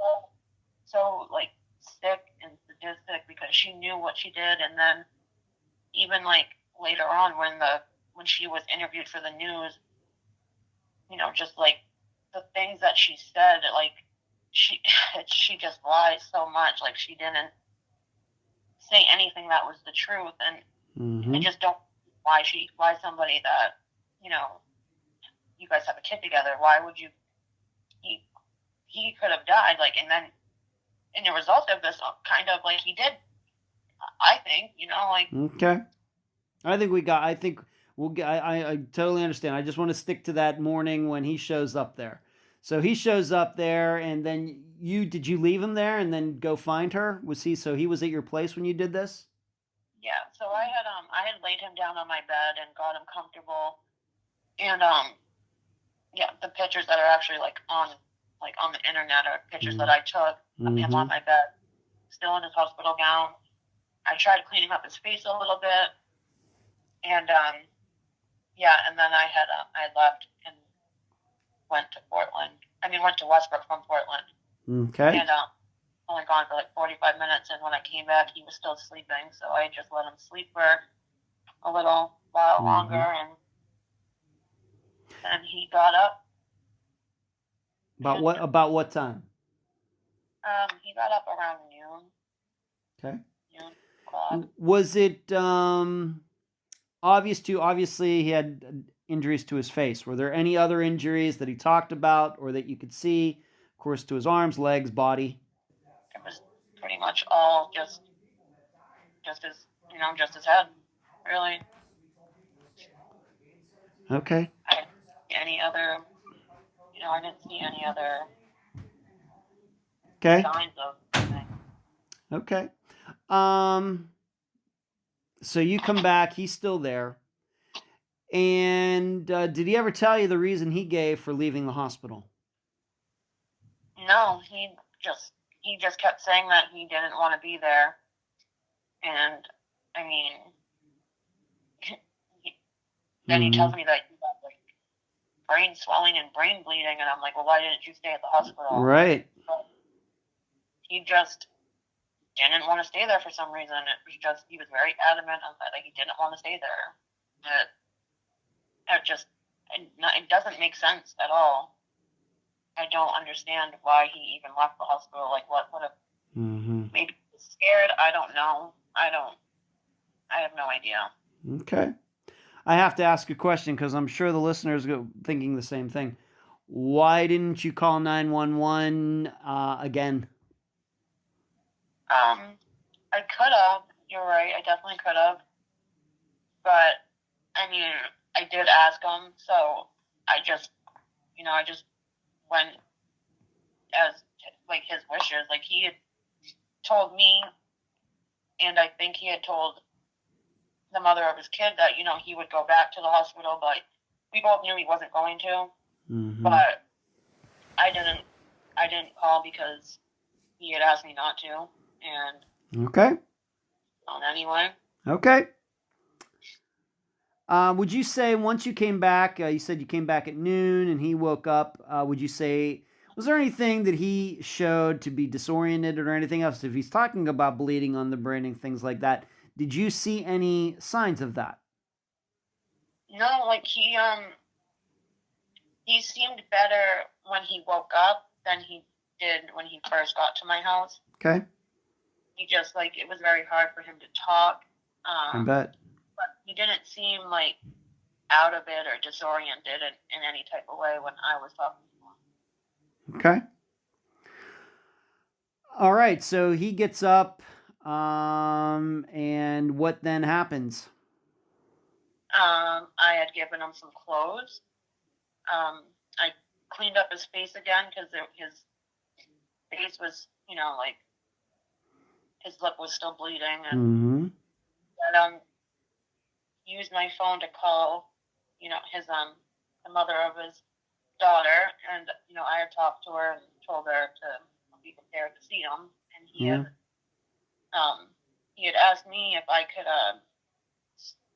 so like sick and sadistic, because she knew what she did. And then even like later on when she was interviewed for the news, just like the things that she said, like she just lies so much. Like, she didn't say anything that was the truth. And I just don't why somebody that, you guys have a kid together, why would you, he could have died, like, and then in the result of this, kind of like he did, I think, like. Okay. I totally understand. I just want to stick to that morning when he shows up there. So he shows up there, and then did you leave him there and then go find her? He was at your place when you did this? Yeah. So I had laid him down on my bed and got him comfortable. And yeah, the pictures that are actually on the internet are pictures that I took of him on my bed, still in his hospital gown. I tried cleaning up his face a little bit, and and then I left and went to Westbrook from Portland. Okay. And only gone for like 45 minutes, and when I came back, he was still sleeping, so I just let him sleep for a little while longer, and then he got up. About what time? He got up around noon. Okay. Noon o'clock. Was it obviously he had injuries to his face. Were there any other injuries that he talked about or that you could see? Of course, to his arms, legs, body. It was pretty much all just his head, really. Okay. I didn't see any other signs of anything. Okay. So you come back, he's still there. And did he ever tell you the reason he gave for leaving the hospital? No, he just kept saying that he didn't want to be there. And I mean, then he tells me that he got like brain swelling and brain bleeding, and I'm like, well, why didn't you stay at the hospital? Right. But he just didn't want to stay there for some reason. He was very adamant on that, like, he didn't want to stay there. It doesn't make sense at all. I don't understand why he even left the hospital. Like, what would have, maybe he was scared? I don't know. I have no idea. Okay. I have to ask a question because I'm sure the listeners are thinking the same thing. Why didn't you call 911 again? I could have. You're right. I definitely could have. But, I mean, I did ask him, so I just went as, like, his wishes. Like, he had told me and I think he had told the mother of his kid that, you know, he would go back to the hospital, but we both knew he wasn't going to. Mm-hmm. But I didn't call because he had asked me not to, and Okay. Anyway. Okay. Would you say once you came back, you said you came back at noon and he woke up, would you say, was there anything that he showed to be disoriented or anything else? If he's talking about bleeding on the brain and things like that, did you see any signs of that? No, like he seemed better when he woke up than he did when he first got to my house. Okay. He just, like, it was very hard for him to talk. I bet. But he didn't seem, like, out of it or disoriented in any type of way when I was talking to him. Okay. All right, so he gets up, and what then happens? I had given him some clothes. I cleaned up his face again because his face was, you know, like, his lip was still bleeding, and used my phone to call, you know, his the mother of his daughter, and, you know, I had talked to her and told her to be prepared to see him, and he had asked me if I could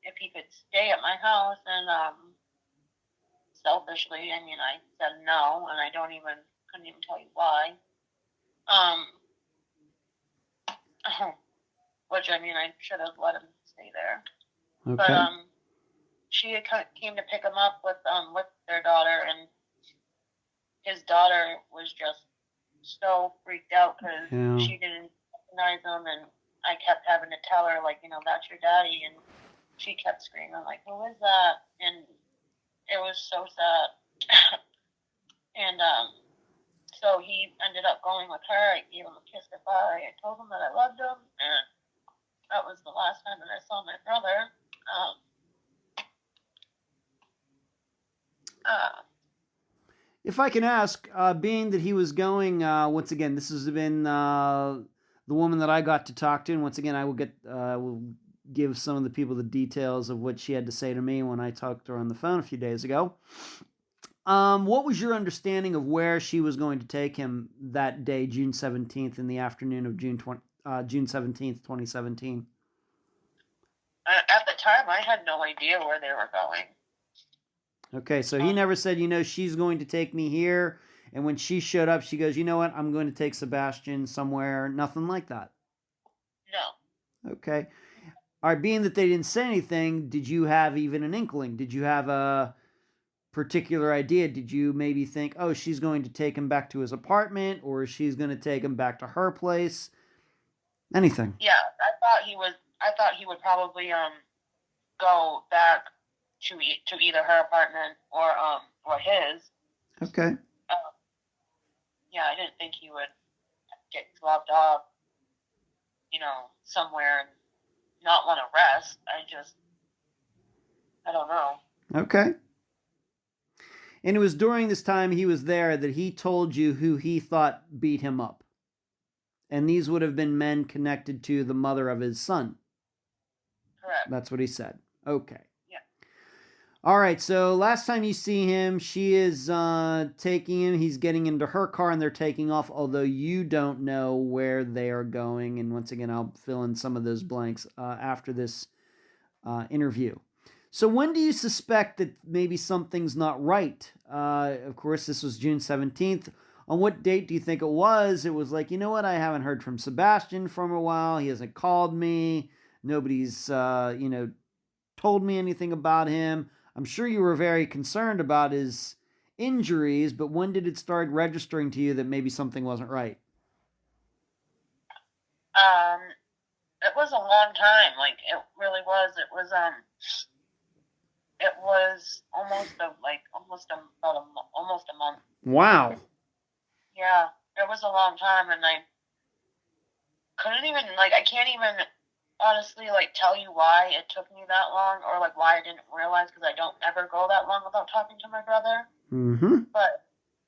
if he could stay at my house, and selfishly, I mean, I said no, and I couldn't even tell you why. Which, I mean, I should have let him stay there. Okay. But she came to pick him up with their daughter, and his daughter was just so freaked out because she didn't recognize him, and I kept having to tell her, like, you know, that's your daddy, and she kept screaming, like, who is that? And it was so sad. And so he ended up going with her. I gave him a kiss goodbye. I told him that I loved him, and that was the last time that I saw my brother. If I can ask, being that he was going, once again, this has been the woman that I got to talk to, and once again, I will give some of the people the details of what she had to say to me when I talked to her on the phone a few days ago. What was your understanding of where she was going to take him that day, June 17th, in the afternoon of June 17th, 2017? At the time, I had no idea where they were going. Okay, so he never said, you know, she's going to take me here, and when she showed up, she goes, you know what, I'm going to take Sebastian somewhere, nothing like that? No. Okay. All right, being that they didn't say anything, did you have even an inkling? Did you have a particular idea? Did you maybe think, oh, she's going to take him back to his apartment, or she's going to take him back to her place? Anything? Yeah, I thought he would probably go back to either her apartment or his. Okay. Yeah, I didn't think he would get dropped off, you know, somewhere and not want to rest. I don't know. Okay. And it was during this time he was there that he told you who he thought beat him up. And these would have been men connected to the mother of his son. Correct. That's what he said. Okay. Yeah. All right, so last time you see him, she is taking him. He's getting into her car and they're taking off, although you don't know where they are going. And once again, I'll fill in some of those blanks after this interview. So when do you suspect that maybe something's not right? Of course, this was June 17th. On what date do you think it was? It was like, you know what? I haven't heard from Sebastian for a while. He hasn't called me. Nobody's, told me anything about him. I'm sure you were very concerned about his injuries, but when did it start registering to you that maybe something wasn't right? It was a long time. Like, it really was. It was almost a month. Wow. Yeah, it was a long time, and I couldn't even, like, I can't even honestly, like, tell you why it took me that long, or, like, why I didn't realize, because I don't ever go that long without talking to my brother. Mm-hmm. But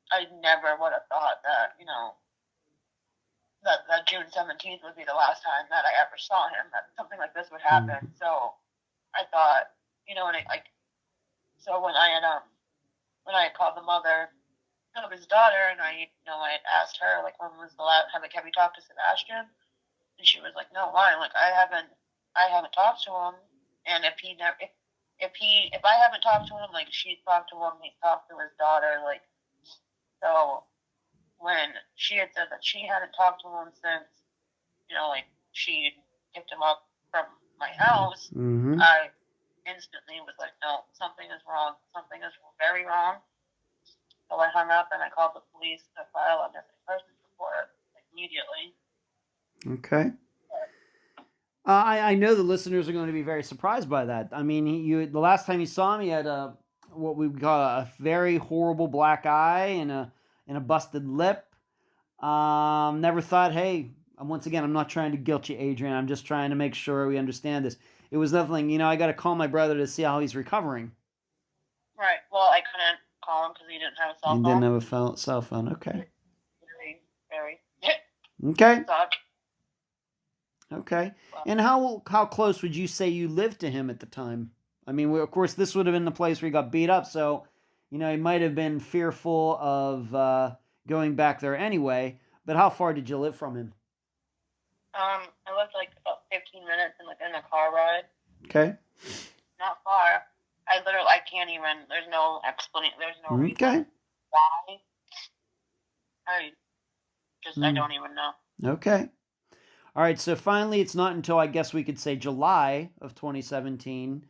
I never would have thought that, you know, that June 17th would be the last time that I ever saw him, that something like this would happen. So I thought, so when I had called the mother of his daughter, and I had asked her, like, when was the last, have you talked to Sebastian? And she was like, no, why? Like, I haven't talked to him. And if I haven't talked to him, like, she's talked to him, he's talked to his daughter, like, so when she had said that she hadn't talked to him since, like, she picked him up from my house, I instantly was like, no, something is wrong. Something is very wrong. So I hung up and I called the police to file a missing persons report immediately. Okay. I know the listeners are going to be very surprised by that. I mean, the last time you saw him, he had what we call a very horrible black eye and a busted lip. Never thought, hey, once again, I'm not trying to guilt you, Adrian. I'm just trying to make sure we understand this. It was nothing, I got to call my brother to see how he's recovering. Right. Well, I couldn't call him because he didn't have a cell phone. He didn't have a cell phone. Okay. Very. Okay. Sucked. Okay. And how close would you say you lived to him at the time? I mean, of course, this would have been the place where he got beat up, so, he might have been fearful of going back there anyway, but how far did you live from him? I lived like about 15 minutes in a car ride. Okay. Not far. I can't even, there's no explanation, there's no reason why. I don't even know. Okay. All right, so finally, it's not until I guess we could say July of 2017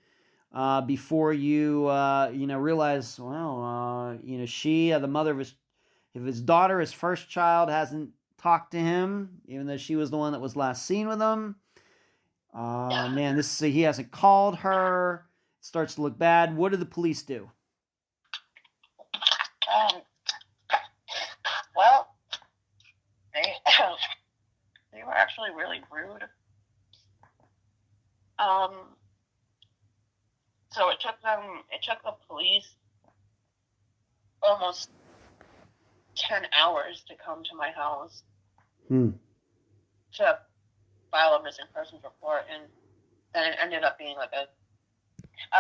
before you realize, well, she, the mother of his daughter, his first child, hasn't talked to him, even though she was the one that was last seen with him. Man, he hasn't called her. It starts to look bad. What did the police do? Well, they were actually really rude. So it took the police almost 10 hours to come to my house to file a missing persons report, and then it ended up being like a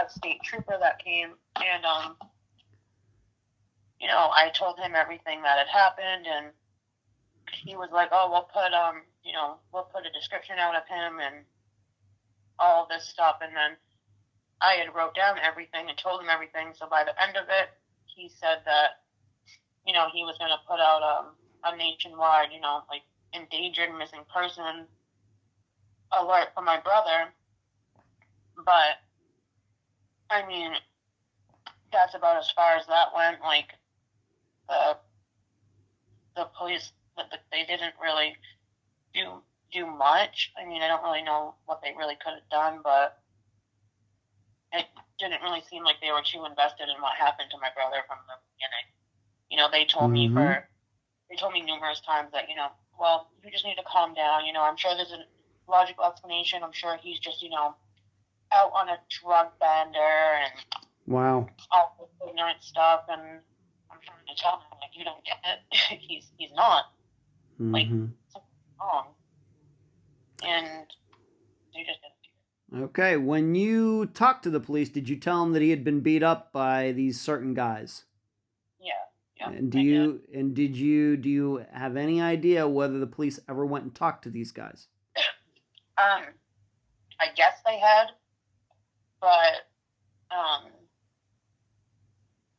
state trooper that came, and I told him everything that had happened, and he was like, oh, we'll put a description out of him and all this stuff. And then I had wrote down everything and told him everything. So by the end of it, he said that, he was going to put out a nationwide, like endangered missing person alert for my brother. But, I mean, that's about as far as that went. Like, the police, they didn't really do much. I mean, I don't really know what they really could have done, but it didn't really seem like they were too invested in what happened to my brother from the beginning. They told me numerous times that, well, you just need to calm down. I'm sure there's a logical explanation. I'm sure he's just, out on a drug bender and all this ignorant stuff. And I'm trying to tell him, like, you don't get it. he's not. Like, something's wrong. And they just didn't do it. Okay. When you talked to the police, did you tell them that he had been beat up by these certain guys? Yeah. And do you have any idea whether the police ever went and talked to these guys? I guess they had, but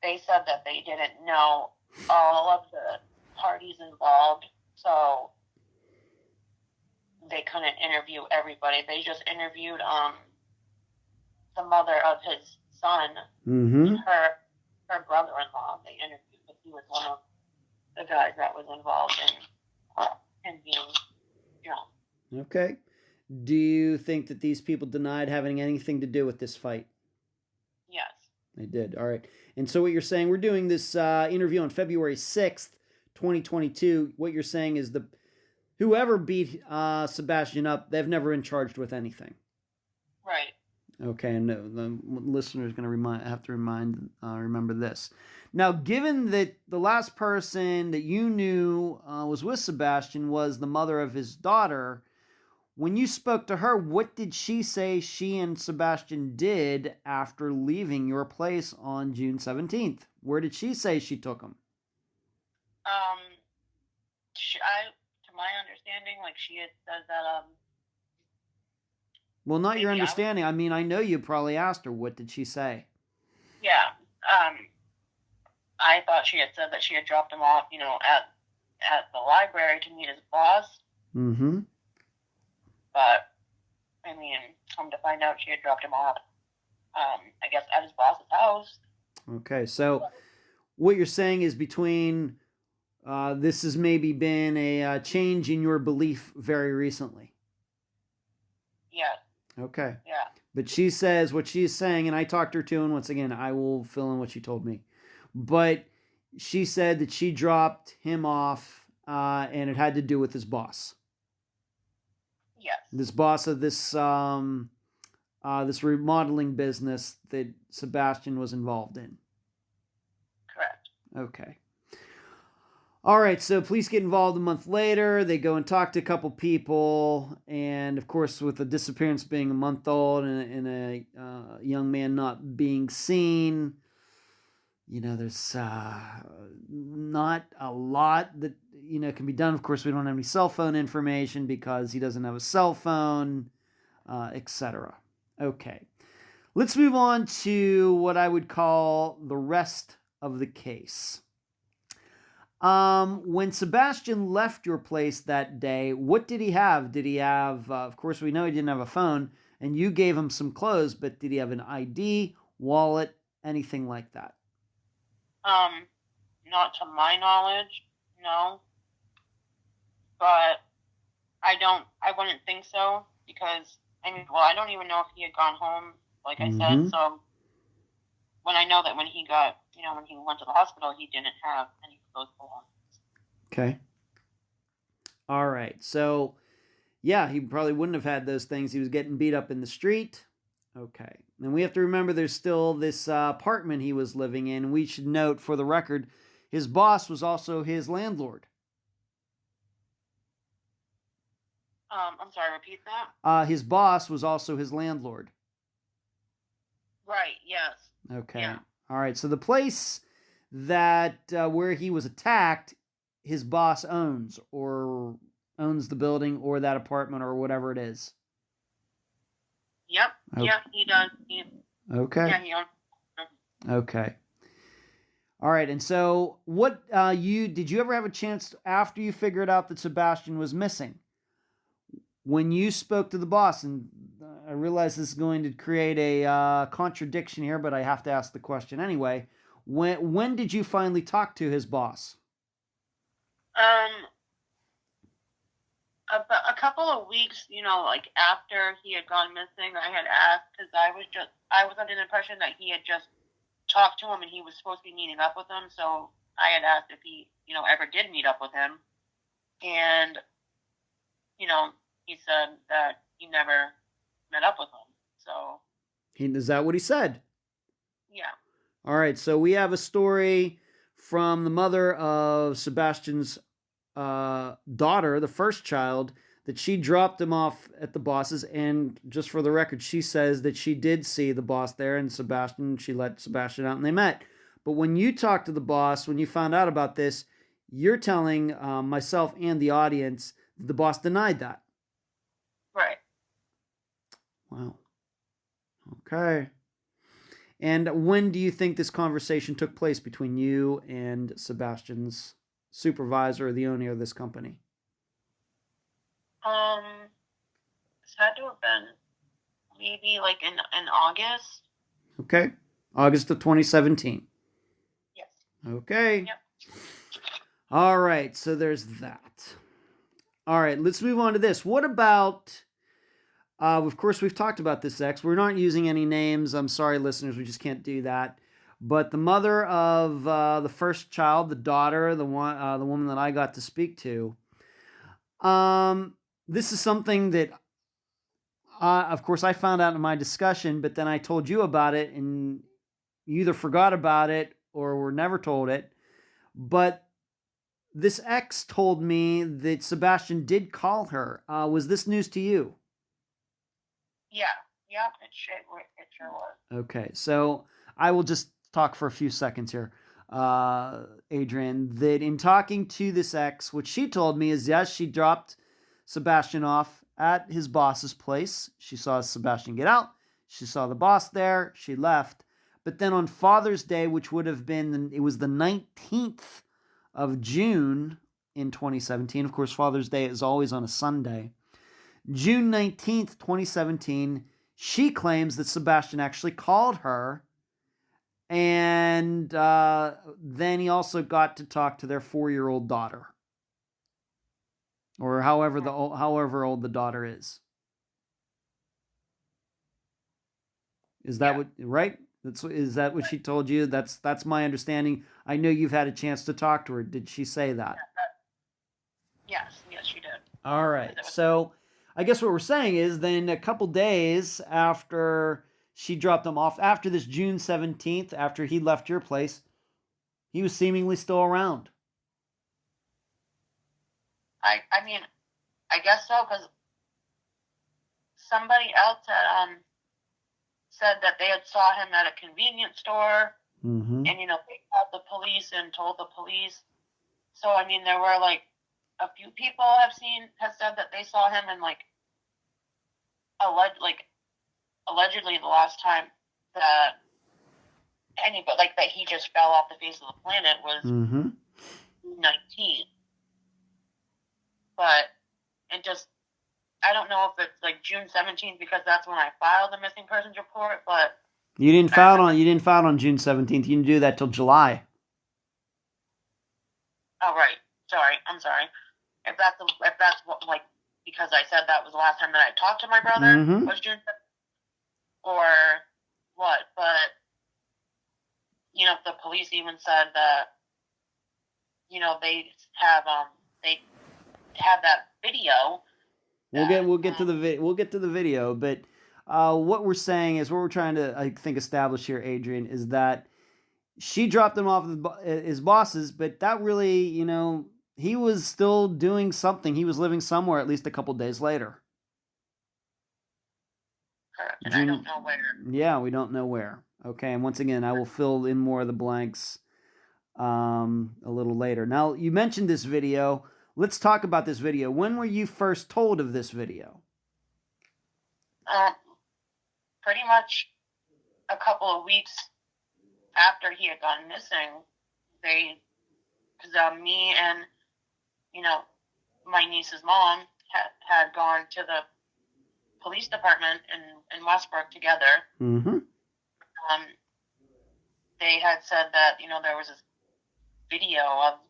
they said that they didn't know all of the parties involved, so they couldn't interview everybody. They just interviewed the mother of his son, her brother-in-law. They interviewed, but he was one of the guys that was involved in being drunk. Okay. Do you think that these people denied having anything to do with this fight? Yes. They did. All right. And so what you're saying, we're doing this interview on February 6th, 2022. What you're saying is whoever beat Sebastian up, they've never been charged with anything. Right. Okay, and the listener is going to have to remember this. Now, given that the last person that you knew was with Sebastian was the mother of his daughter, when you spoke to her, what did she say she and Sebastian did after leaving your place on June 17th? Where did she say she took him? To my understanding, like she had said that Well, not your understanding. I mean, I know you probably asked her. What did she say? Yeah. I thought she had said that she had dropped him off, at the library to meet his boss. Mm-hmm. But, I mean, come to find out she had dropped him off, I guess, at his boss's house. Okay, so what you're saying is between this has maybe been a change in your belief very recently. Yeah. Okay. Yeah. But she says what she's saying, and I talked to her too, and once again, I will fill in what she told me. But she said that she dropped him off, and it had to do with his boss. Yes. This boss of this this remodeling business that Sebastian was involved in. Correct. Okay. All right, so police get involved a month later. They go and talk to a couple people, and of course, with the disappearance being a month old and a young man not being seen, there's not a lot that can be done. Of course, we don't have any cell phone information because he doesn't have a cell phone, etc. Okay, let's move on to what I would call the rest of the case. When Sebastian left your place that day, what did he have? Did he have, of course, we know he didn't have a phone, and you gave him some clothes, but did he have an ID, wallet, anything like that? Not to my knowledge, no. But I wouldn't think so because, I don't even know if he had gone home, like I said, so when I know that when he went to the hospital, he didn't have any of those belongings. Okay. All right. So, yeah, he probably wouldn't have had those things. He was getting beat up in the street. Okay. And we have to remember there's still this apartment he was living in. We should note, for the record, his boss was also his landlord. I'm sorry, repeat that? His boss was also his landlord. Right, yes. Okay. Yeah. All right. So the place that where he was attacked, his boss owns the building or that apartment or whatever it is. Yep. Okay. Yeah, he does. Okay. Yeah, he owns. Okay. All right. And so what did you ever have a chance after you figured out that Sebastian was missing? When you spoke to the boss, and I realize this is going to create a contradiction here, but I have to ask the question anyway. When did you finally talk to his boss? A couple of weeks, like after he had gone missing, I had asked because I was under the impression that he had just talked to him and he was supposed to be meeting up with him. So I had asked if he, ever did meet up with him, and he said that he never met up with him. So Is that what he said? Yeah. All right. So we have a story from the mother of Sebastian's daughter, the first child, that she dropped him off at the boss's, and just for the record, she says that she did see the boss there, and she let Sebastian out and they met. But when you talked to the boss, when you found out about this, you're telling myself and the audience that the boss denied that. Right. Wow. Okay. And when do you think this conversation took place between you and Sebastian's supervisor, the owner of this company? This had to have been maybe like in August. Okay. August of 2017. Yes. Okay. Yep. All right. So there's that. All right. Let's move on to this. What about, of course, we've talked about this ex. We're not using any names. I'm sorry, listeners. We just can't do that. But the mother of the first child, the daughter, the woman that I got to speak to, this is something that Of course, I found out in my discussion, but then I told you about it, and you either forgot about it or were never told it. But this ex told me that Sebastian did call her. Was this news to you? Yeah, it sure was. Okay, so I will just talk for a few seconds here, Adrian. That in talking to this ex, what she told me is yes, she dropped Sebastian off at his boss's place. She saw Sebastian get out. She saw the boss there. She left. But then on Father's Day, which would have been, it was the 19th of June in 2017. Of course, Father's Day is always on a Sunday. June 19th, 2017, she claims that Sebastian actually called her, and then he also got to talk to their 4-year-old daughter, or however old the daughter is. Is that what, right? Is that what she told you? That's my understanding. I know you've had a chance to talk to her. Did she say that? Yes, she did. All right. So I guess what we're saying is then a couple days after she dropped him off, after this June 17th, after he left your place, he was seemingly still around. I mean, I guess so, because somebody else had said that they had saw him at a convenience store, Mm-hmm. and they called the police and told the police. So I mean, there were like a few people have said that they saw him, and allegedly the last time that anybody that he just fell off the face of the planet was 19. But it just, I don't know if it's like June 17th because that's when I filed the missing persons report, but you didn't file on June 17th. You didn't do that till July. Oh right, I'm sorry. If that's what, because I said that was the last time that I talked to my brother was June 17th, or what? But the police even said that they have that video. We'll get to the video, but what we're saying is, what we're trying to, I think, establish here, Adrian, is that she dropped him off at his boss's, but that really, he was still doing something. He was living somewhere at least a couple days later. Correct. And I don't know where. Yeah, we don't know where. Okay, and once again, I will fill in more of the blanks a little later. Now, you mentioned this video. Let's talk about this video. When were you first told of this video? Pretty much a couple of weeks after he had gone missing. Because me and my niece's mom had gone to the police department in Westbrook together. Mm-hmm. They had said that there was this video of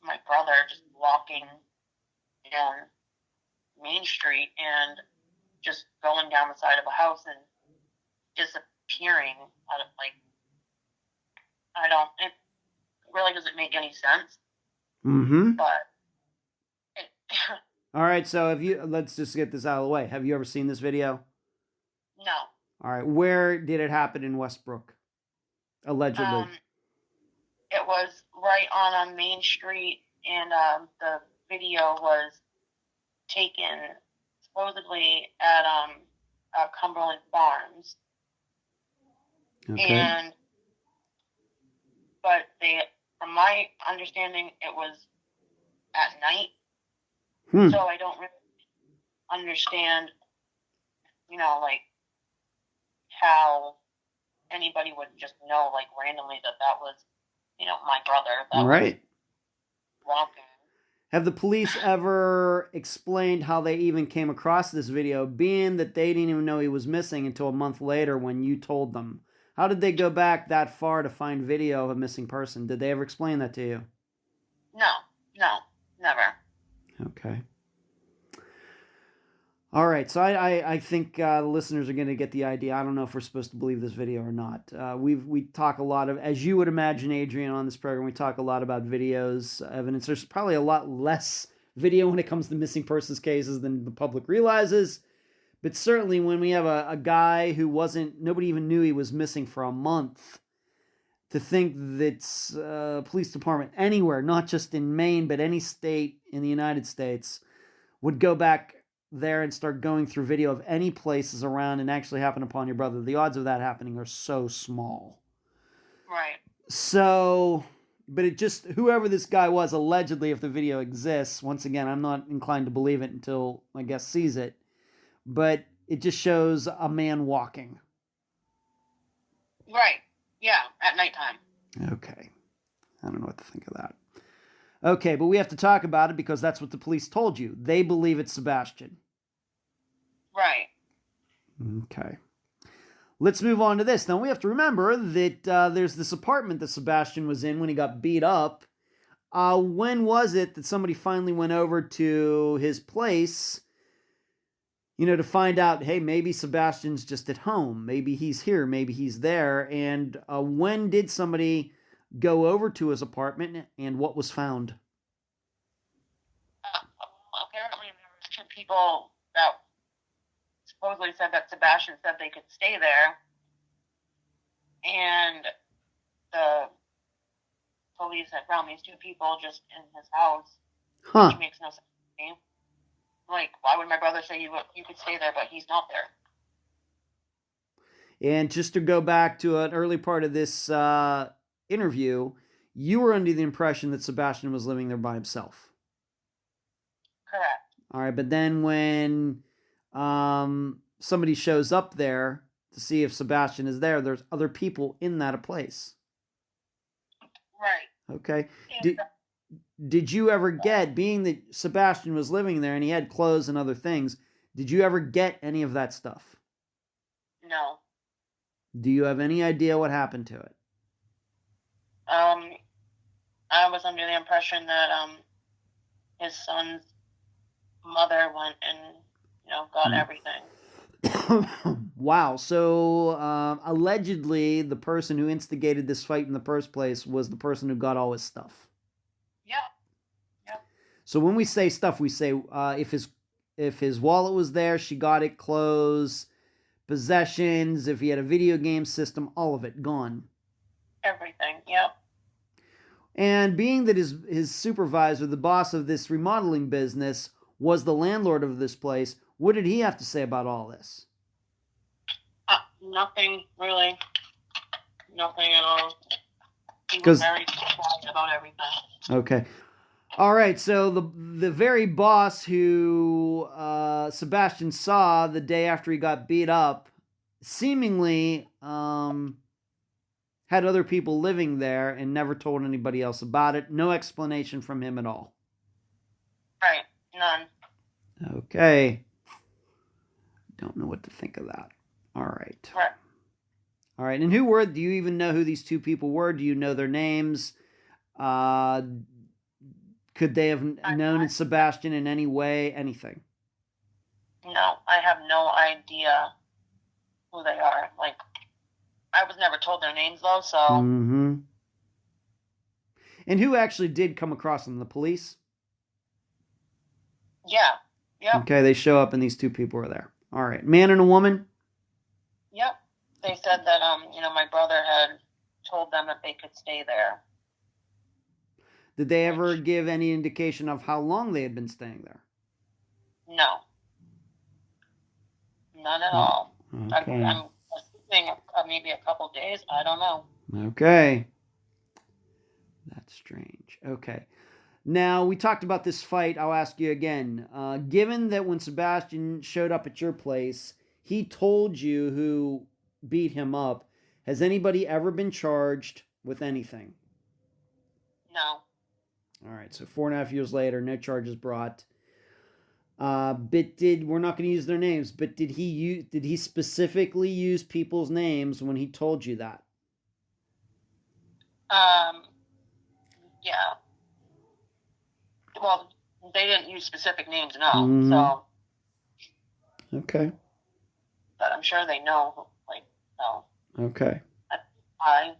my brother just walking down Main Street and just going down the side of a house and disappearing out of it really doesn't make any sense. Mm-hmm. But all right, so let's just get this out of the way. Have you ever seen this video? No. All right, where did it happen in Westbrook? Allegedly. It was right on Main Street, and the video was taken supposedly at Cumberland Farms. Okay. But from my understanding, it was at night. So I don't really understand, how anybody would just know, randomly that was, my brother. That right. Was walking. Have the police ever explained how they even came across this video, being that they didn't even know he was missing until a month later when you told them? How did they go back that far to find video of a missing person? Did they ever explain that to you? No, never. Okay. All right, so I think the listeners are going to get the idea. I don't know if we're supposed to believe this video or not. We talk a lot of, as you would imagine, Adrian, on this program, we talk a lot about videos, evidence. There's probably a lot less video when it comes to missing persons cases than the public realizes. But certainly when we have a guy who nobody even knew he was missing for a month, to think that police department anywhere, not just in Maine, but any state in the United States, would go back there and start going through video of any places around and actually happen upon your brother. The odds of that happening are so small. Right. So, but it just, whoever this guy was, allegedly, if the video exists, once again, I'm not inclined to believe it until my guest sees it, but it just shows a man walking. Right. Yeah, at nighttime. Okay. I don't know what to think of that. Okay, but we have to talk about it because that's what the police told you. They believe it's Sebastian. Right. Okay. Let's move on to this. Now, we have to remember that there's this apartment that Sebastian was in when he got beat up. When was it that somebody finally went over to his place, to find out, hey, maybe Sebastian's just at home. Maybe he's here. Maybe he's there. And when did somebody go over to his apartment, and what was found? Apparently, there were two people that supposedly said that Sebastian said they could stay there, and the police had found these two people just in his house, which makes no sense to me. Like, why would my brother say you could stay there, but he's not there? And just to go back to an early part of this interview, you were under the impression that Sebastian was living there by himself. Correct. All right, but then when somebody shows up there to see if Sebastian is there, there's other people in that place. Right. Okay. Did you ever get, being that Sebastian was living there and he had clothes and other things, did you ever get any of that stuff? No. Do you have any idea what happened to it? I was under the impression that his son's mother went and got everything. Wow. So allegedly, the person who instigated this fight in the first place was the person who got all his stuff. Yeah. Yeah. So when we say stuff, we say if his wallet was there, she got it, clothes, possessions, if he had a video game system, all of it gone. Everything. Yep. And being that his supervisor, the boss of this remodeling business, was the landlord of this place, what did he have to say about all this? Nothing, really. Nothing at all. He was very quiet about everything. Okay. All right, so the very boss who Sebastian saw the day after he got beat up seemingly had other people living there and never told anybody else about it. No explanation from him at all. Right, none. Okay. Don't know what to think of that. All right. Right. All right, and do you even know who these two people were? Do you know their names? Could they have known Sebastian in any way, anything? No, I have no idea who they are. Like, I was never told their names, though, so... Mm-hmm. And who actually did come across them? The police? Yeah. Yep. Okay, they show up and these two people are there. All right. Man and a woman? Yep. They said that, my brother had told them that they could stay there. Did they ever give any indication of how long they had been staying there? No. None at all. Okay. I'm assuming maybe a couple days. I don't know. Okay. That's strange. Okay. Now, we talked about this fight. I'll ask you again. Given that when Sebastian showed up at your place, he told you who beat him up, has anybody ever been charged with anything? No. All right, so 4.5 years later, no charges brought. We're not going to use their names, but did he specifically use people's names when he told you that? Yeah. Well, they didn't use specific names, no. Mm-hmm. So. Okay. But I'm sure they know, no. Okay.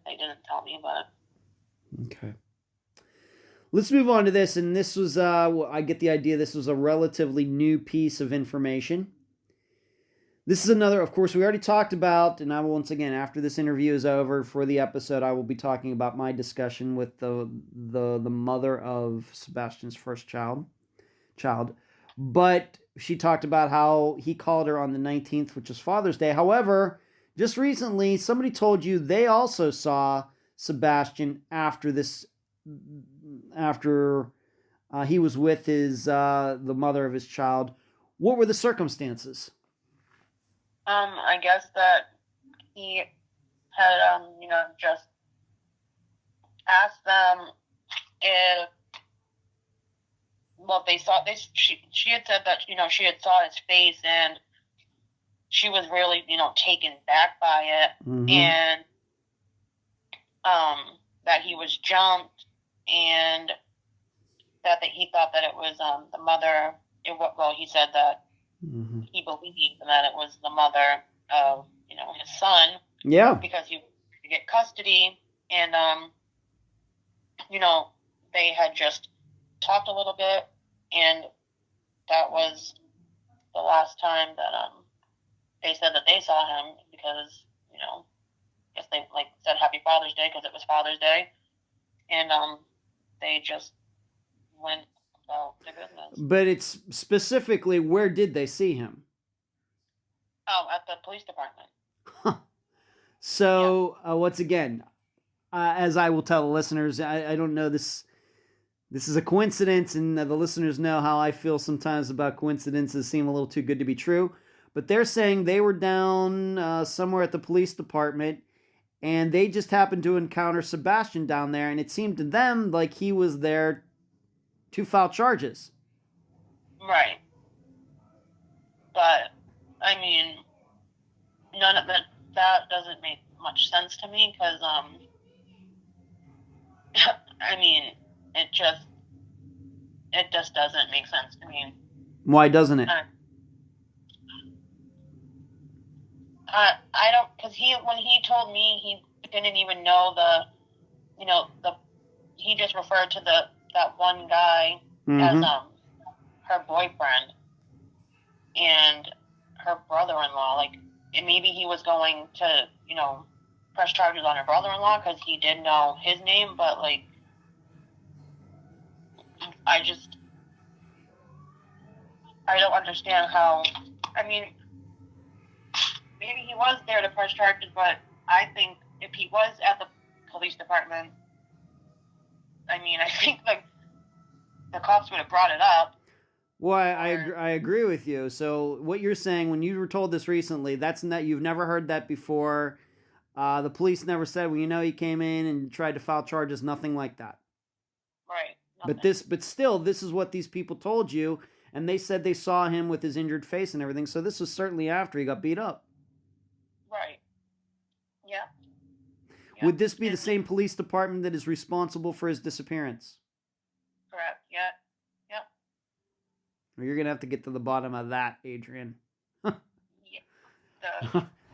They didn't tell me, but. Okay. Let's move on to this, and this was, I get the idea this was a relatively new piece of information. This is another, of course, we already talked about, and I will once again, after this interview is over for the episode, I will be talking about my discussion with the mother of Sebastian's first child. But she talked about how he called her on the 19th, which is Father's Day. However, just recently, somebody told you they also saw Sebastian after he was with the mother of his child. What were the circumstances? I guess that he had, just asked them if, well, they saw this. She had said that, she had saw his face and she was really, taken back by it, Mm-hmm. and that he was jumped, and that he thought that it was the mother. He said that Mm-hmm. he believed that it was the mother of, his son. Yeah. Because he could get custody, and they had just talked a little bit, and that was the last time that they said that they saw him, because I guess they said Happy Father's Day because it was Father's Day, and they just went about their business. But it's specifically, where did they see him? Oh, at the police department. So once again, as I will tell the listeners, I don't know this. This is a coincidence, and the listeners know how I feel sometimes about coincidences seem a little too good to be true. But they're saying they were down somewhere at the police department, and they just happened to encounter Sebastian down there, and it seemed to them like he was there to file charges. Right. But, I mean, none of that doesn't make much sense to me, because, I mean, it just doesn't make sense to me. Why doesn't it? I don't, because when he told me, he didn't even know he just referred to that one guy Mm-hmm. as her boyfriend and her brother-in-law. And maybe he was going to press charges on her brother-in-law because he did know his name, but I don't understand how. I mean, maybe he was there to press charges, but I think if he was at the police department, I think the cops would have brought it up. Well, I agree with you. So what you're saying, when you were told this recently, that's not, you've never heard that before. The police never said, well, he came in and tried to file charges, nothing like that. Right. Nothing. But still, this is what these people told you, and they said they saw him with his injured face and everything. So this was certainly after he got beat up. Right. Yeah. Would this be the same police department that is responsible for his disappearance? Correct. Yeah. Yep. Well, you're gonna have to get to the bottom of that, Adrian. Yeah.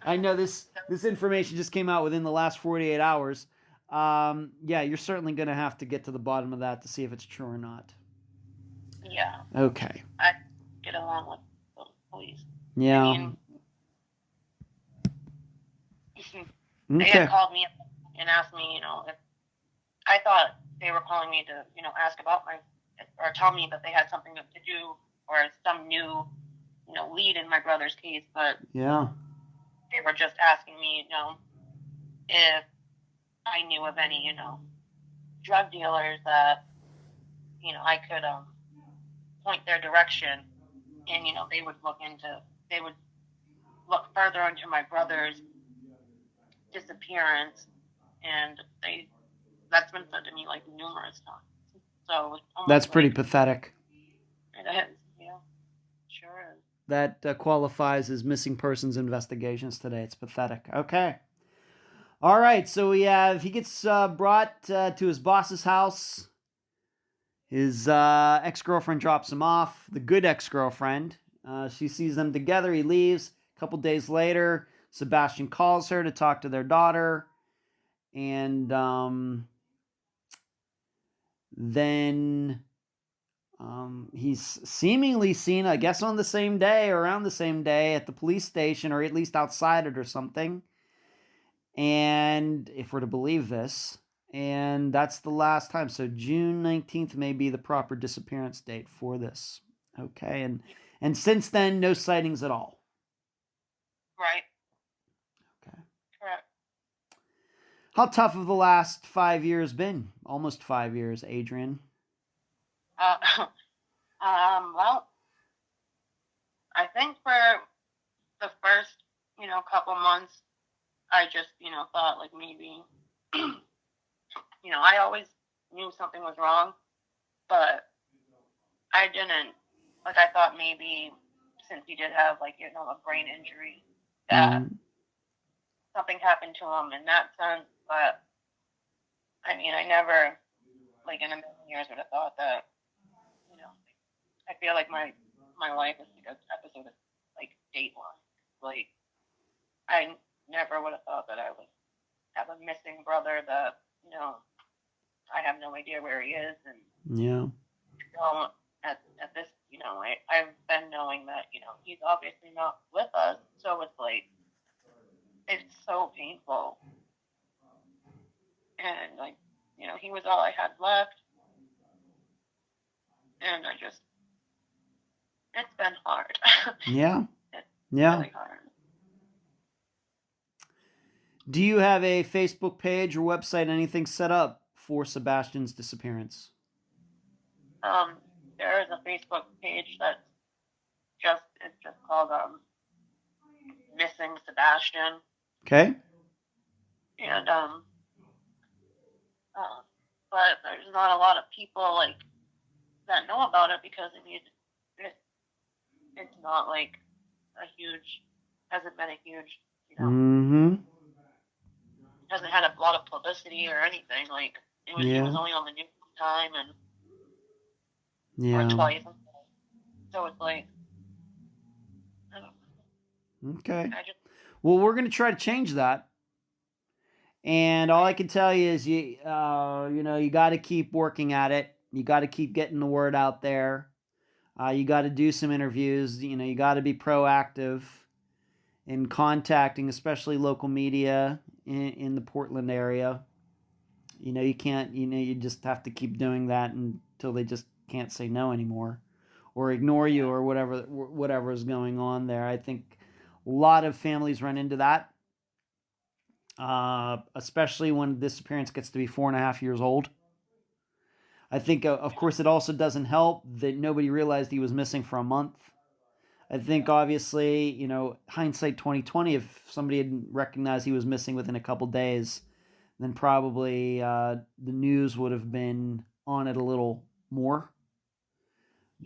I know this information just came out within the last 48 hours. Yeah, you're certainly gonna have to get to the bottom of that to see if it's true or not. Yeah. Okay. I get along with the police. Yeah. I mean, they had called me up and asked me, if I thought they were calling me to, ask about or tell me that they had something to do or some new, lead in my brother's case, but yeah, they were just asking me, if I knew of any, drug dealers that, I could point their direction, and they would look further into my brother's disappearance, and that's been said to me numerous times. So that's pretty pathetic. It is, yeah, sure is. That qualifies as missing persons investigations today. It's pathetic. Okay. All right. So he gets brought to his boss's house. His ex-girlfriend drops him off. The good ex-girlfriend. She sees them together. He leaves. A couple days later, Sebastian calls her to talk to their daughter. And then He's seemingly seen, I guess, on the same day or around the same day at the police station, or at least outside it or something. And if we're to believe this, and that's the last time. So June 19th may be the proper disappearance date for this. Okay, and since then, no sightings at all. Right. Okay. Correct. How tough have the last 5 years been? Almost 5 years, Adrian. Well, I think for the first, couple months, I just, thought like maybe, I always knew something was wrong, but I didn't, like, I thought maybe since he did have, like, a brain injury, that something happened to him in that sense, but, I mean, I never, like, in a million years would have thought that, I feel like my life is like an episode of, like, Dateline. Like, I never would have thought that I would have a missing brother that, I have no idea where he is, and, Yeah. At this, I've been knowing that, he's obviously not with us, so it's like, it's so painful. And, like, he was all I had left. And it's been hard. Yeah. It's Yeah. really hard. Do you have a Facebook page or website, anything set up for Sebastian's disappearance? There is a Facebook page that's it's just called Missing Sebastian. Okay. And but there's not a lot of people like that know about it, because I mean it's not like hasn't been a huge, hasn't had a lot of publicity or anything. Like it was only on the news one time or twice. So it's like, I don't know. Okay. Well, we're going to try to change that. And all I can tell you is you got to keep working at it. You got to keep getting the word out there. You got to do some interviews. You got to be proactive in contacting, especially local media in the Portland area. You can't. You just have to keep doing that until they just can't say no anymore, or ignore you, or whatever is going on there. I think a lot of families run into that. Especially when disappearance gets to be 4.5 years old. I think, of course, it also doesn't help that nobody realized he was missing for a month. I think, obviously, hindsight 2020, if somebody had recognized he was missing within a couple days, then probably the news would have been on it a little more.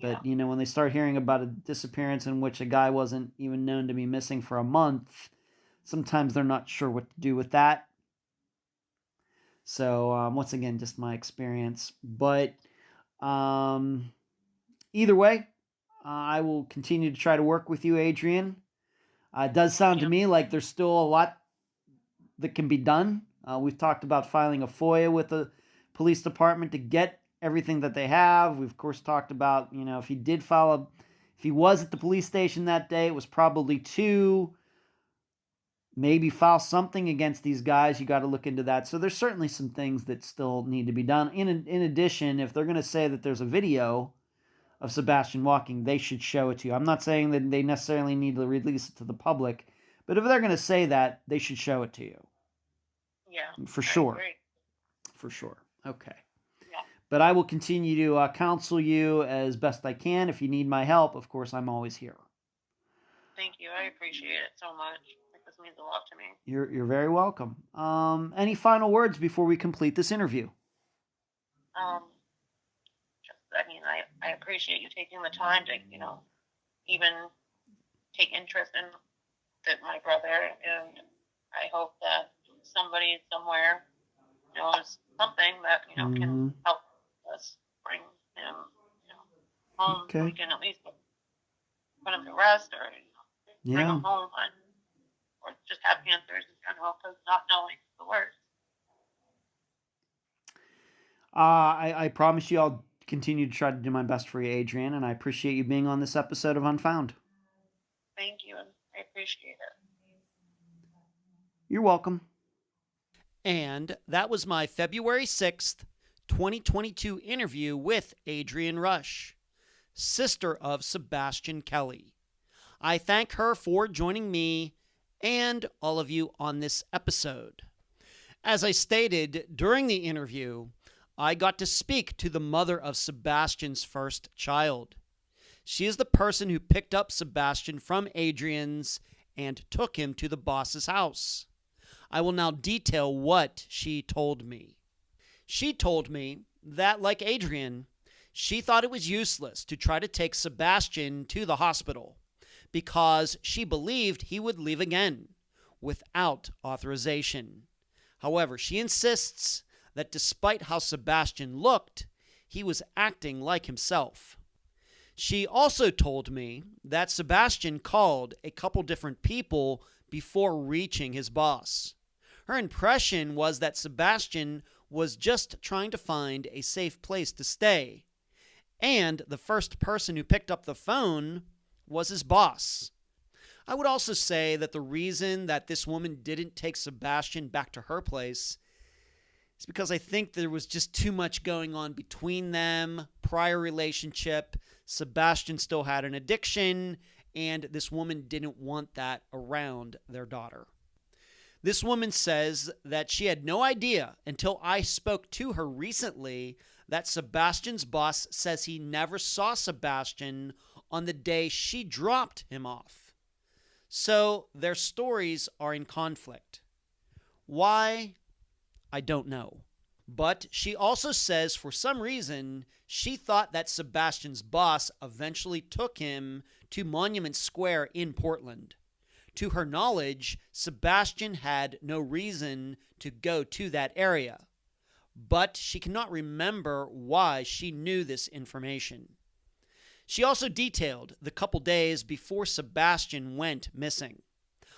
But, when they start hearing about a disappearance in which a guy wasn't even known to be missing for a month, sometimes they're not sure what to do with that. So, once again, just my experience. But either way, I will continue to try to work with you, Adrian. It does sound to me like there's still a lot that can be done. We've talked about filing a FOIA with the police department to get everything that they have. We've, of course, talked about, if he was at the police station that day, it was probably to maybe file something against these guys. You got to look into that. So there's certainly some things that still need to be done. In addition, if they're going to say that there's a video of Sebastian walking, they should show it to you. I'm not saying that they necessarily need to release it to the public, but if they're going to say that, they should show it to you. Yeah. For sure. For sure. Okay. Yeah. But I will continue to counsel you as best I can. If you need my help, of course, I'm always here. Thank you. I appreciate it so much. This means a lot to me. You're very welcome. Any final words before we complete this interview? I appreciate you taking the time to, even take interest in my brother, and I hope that somebody somewhere knows something that, can help us bring him, home. Okay. We can at least put him to rest, or, bring him home, or just have answers in general, because not knowing is the worst. I promise you I'll continue to try to do my best for you, Adrian, and I appreciate you being on this episode of Unfound. Thank you, and I appreciate it. You're welcome. And that was my February 6th, 2022 interview with Adrian Rush, sister of Sebastian Kelley. I thank her for joining me and all of you on this episode. As I stated during the interview, I got to speak to the mother of Sebastian's first child. She is the person who picked up Sebastian from Adrian's and took him to the boss's house. I will now detail what she told me. She told me that, like Adrian, she thought it was useless to try to take Sebastian to the hospital because she believed he would leave again without authorization. However, she insists that despite how Sebastian looked, he was acting like himself. She also told me that Sebastian called a couple different people before reaching his boss. Her impression was that Sebastian was just trying to find a safe place to stay, and the first person who picked up the phone was his boss. I would also say that the reason that this woman didn't take Sebastian back to her place is because I think there was just too much going on between them, prior relationship. Sebastian still had an addiction, and this woman didn't want that around their daughter. This woman says that she had no idea until I spoke to her recently that Sebastian's boss says he never saw Sebastian on the day she dropped him off. So their stories are in conflict. Why? I don't know. But she also says for some reason she thought that Sebastian's boss eventually took him to Monument Square in Portland. To her knowledge, Sebastian had no reason to go to that area, but she cannot remember why she knew this information. She also detailed the couple days before Sebastian went missing.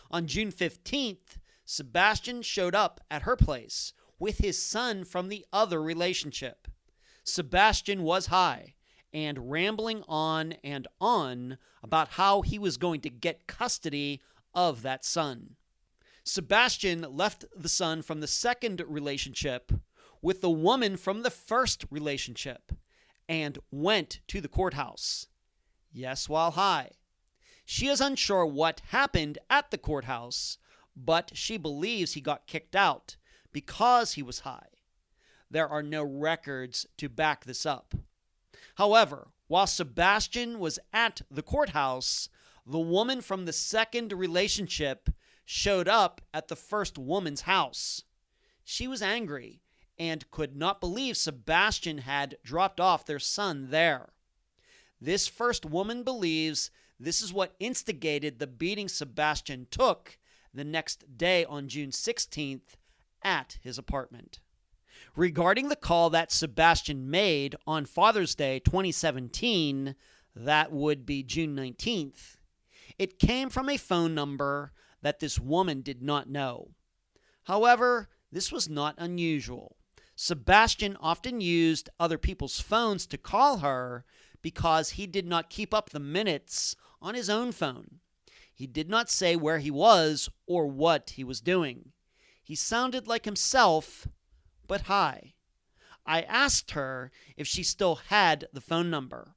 On June 15th, Sebastian showed up at her place with his son from the other relationship. Sebastian was high and rambling on and on about how he was going to get custody of that son. Sebastian left the son from the second relationship with the woman from the first relationship and went to the courthouse. Yes, while high. She is unsure what happened at the courthouse, but she believes he got kicked out because he was high. There are no records to back this up. However, while Sebastian was at the courthouse, the woman from the second relationship showed up at the first woman's house. She was angry and could not believe Sebastian had dropped off their son there. This first woman believes this is what instigated the beating Sebastian took the next day on June 16th at his apartment. Regarding the call that Sebastian made on Father's Day 2017, that would be June 19th, it came from a phone number that this woman did not know. However, this was not unusual. Sebastian often used other people's phones to call her because he did not keep up the minutes on his own phone. He did not say where he was or what he was doing. He sounded like himself, but high. I asked her if she still had the phone number,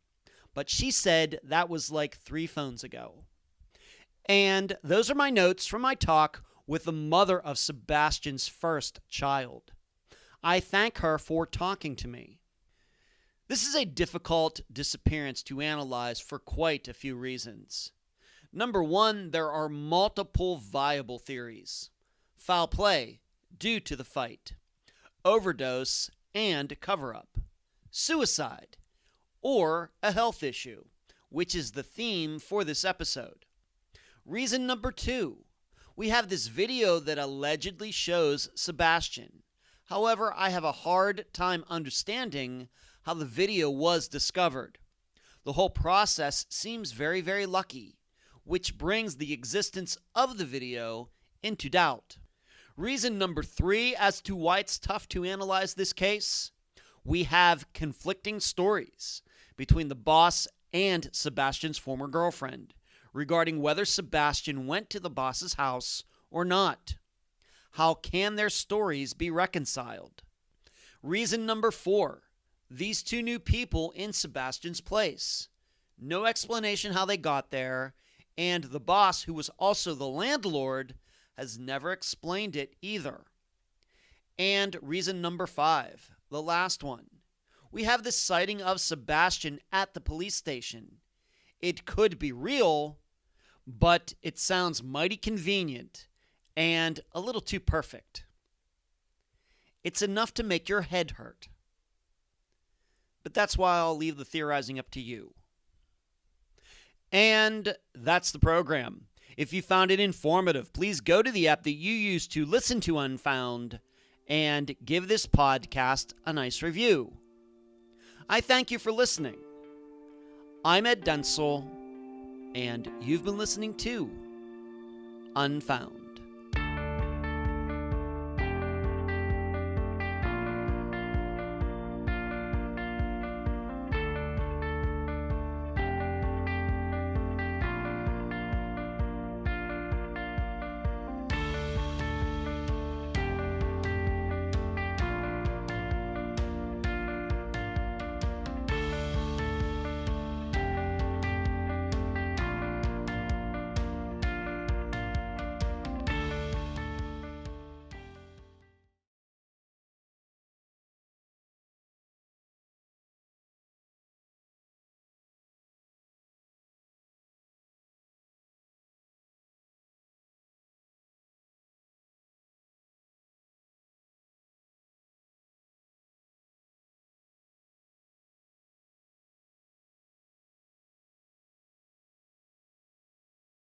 but she said that was like 3 phones ago. And those are my notes from my talk with the mother of Sebastian's first child. I thank her for talking to me. This is a difficult disappearance to analyze for quite a few reasons. Number one, there are multiple viable theories. Foul play due to the fight, overdose and cover-up, suicide, or a health issue, which is the theme for this episode. Reason number 2, we have this video that allegedly shows Sebastian. However, I have a hard time understanding how the video was discovered. The whole process seems very, very lucky, which brings the existence of the video into doubt. Reason number 3 as to why it's tough to analyze this case, We have conflicting stories between the boss and Sebastian's former girlfriend regarding whether Sebastian went to the boss's house or not. How can their stories be reconciled? Reason number 4, these two new people in Sebastian's place. No explanation how they got there, and the boss, who was also the landlord, has never explained it either. And reason number 5, the last one. We have the sighting of Sebastian at the police station. It could be real, but it sounds mighty convenient and a little too perfect. It's enough to make your head hurt. But that's why I'll leave the theorizing up to you. And that's the program. If you found it informative, please go to the app that you use to listen to Unfound and give this podcast a nice review. I thank you for listening. I'm Ed Densel, and you've been listening to Unfound.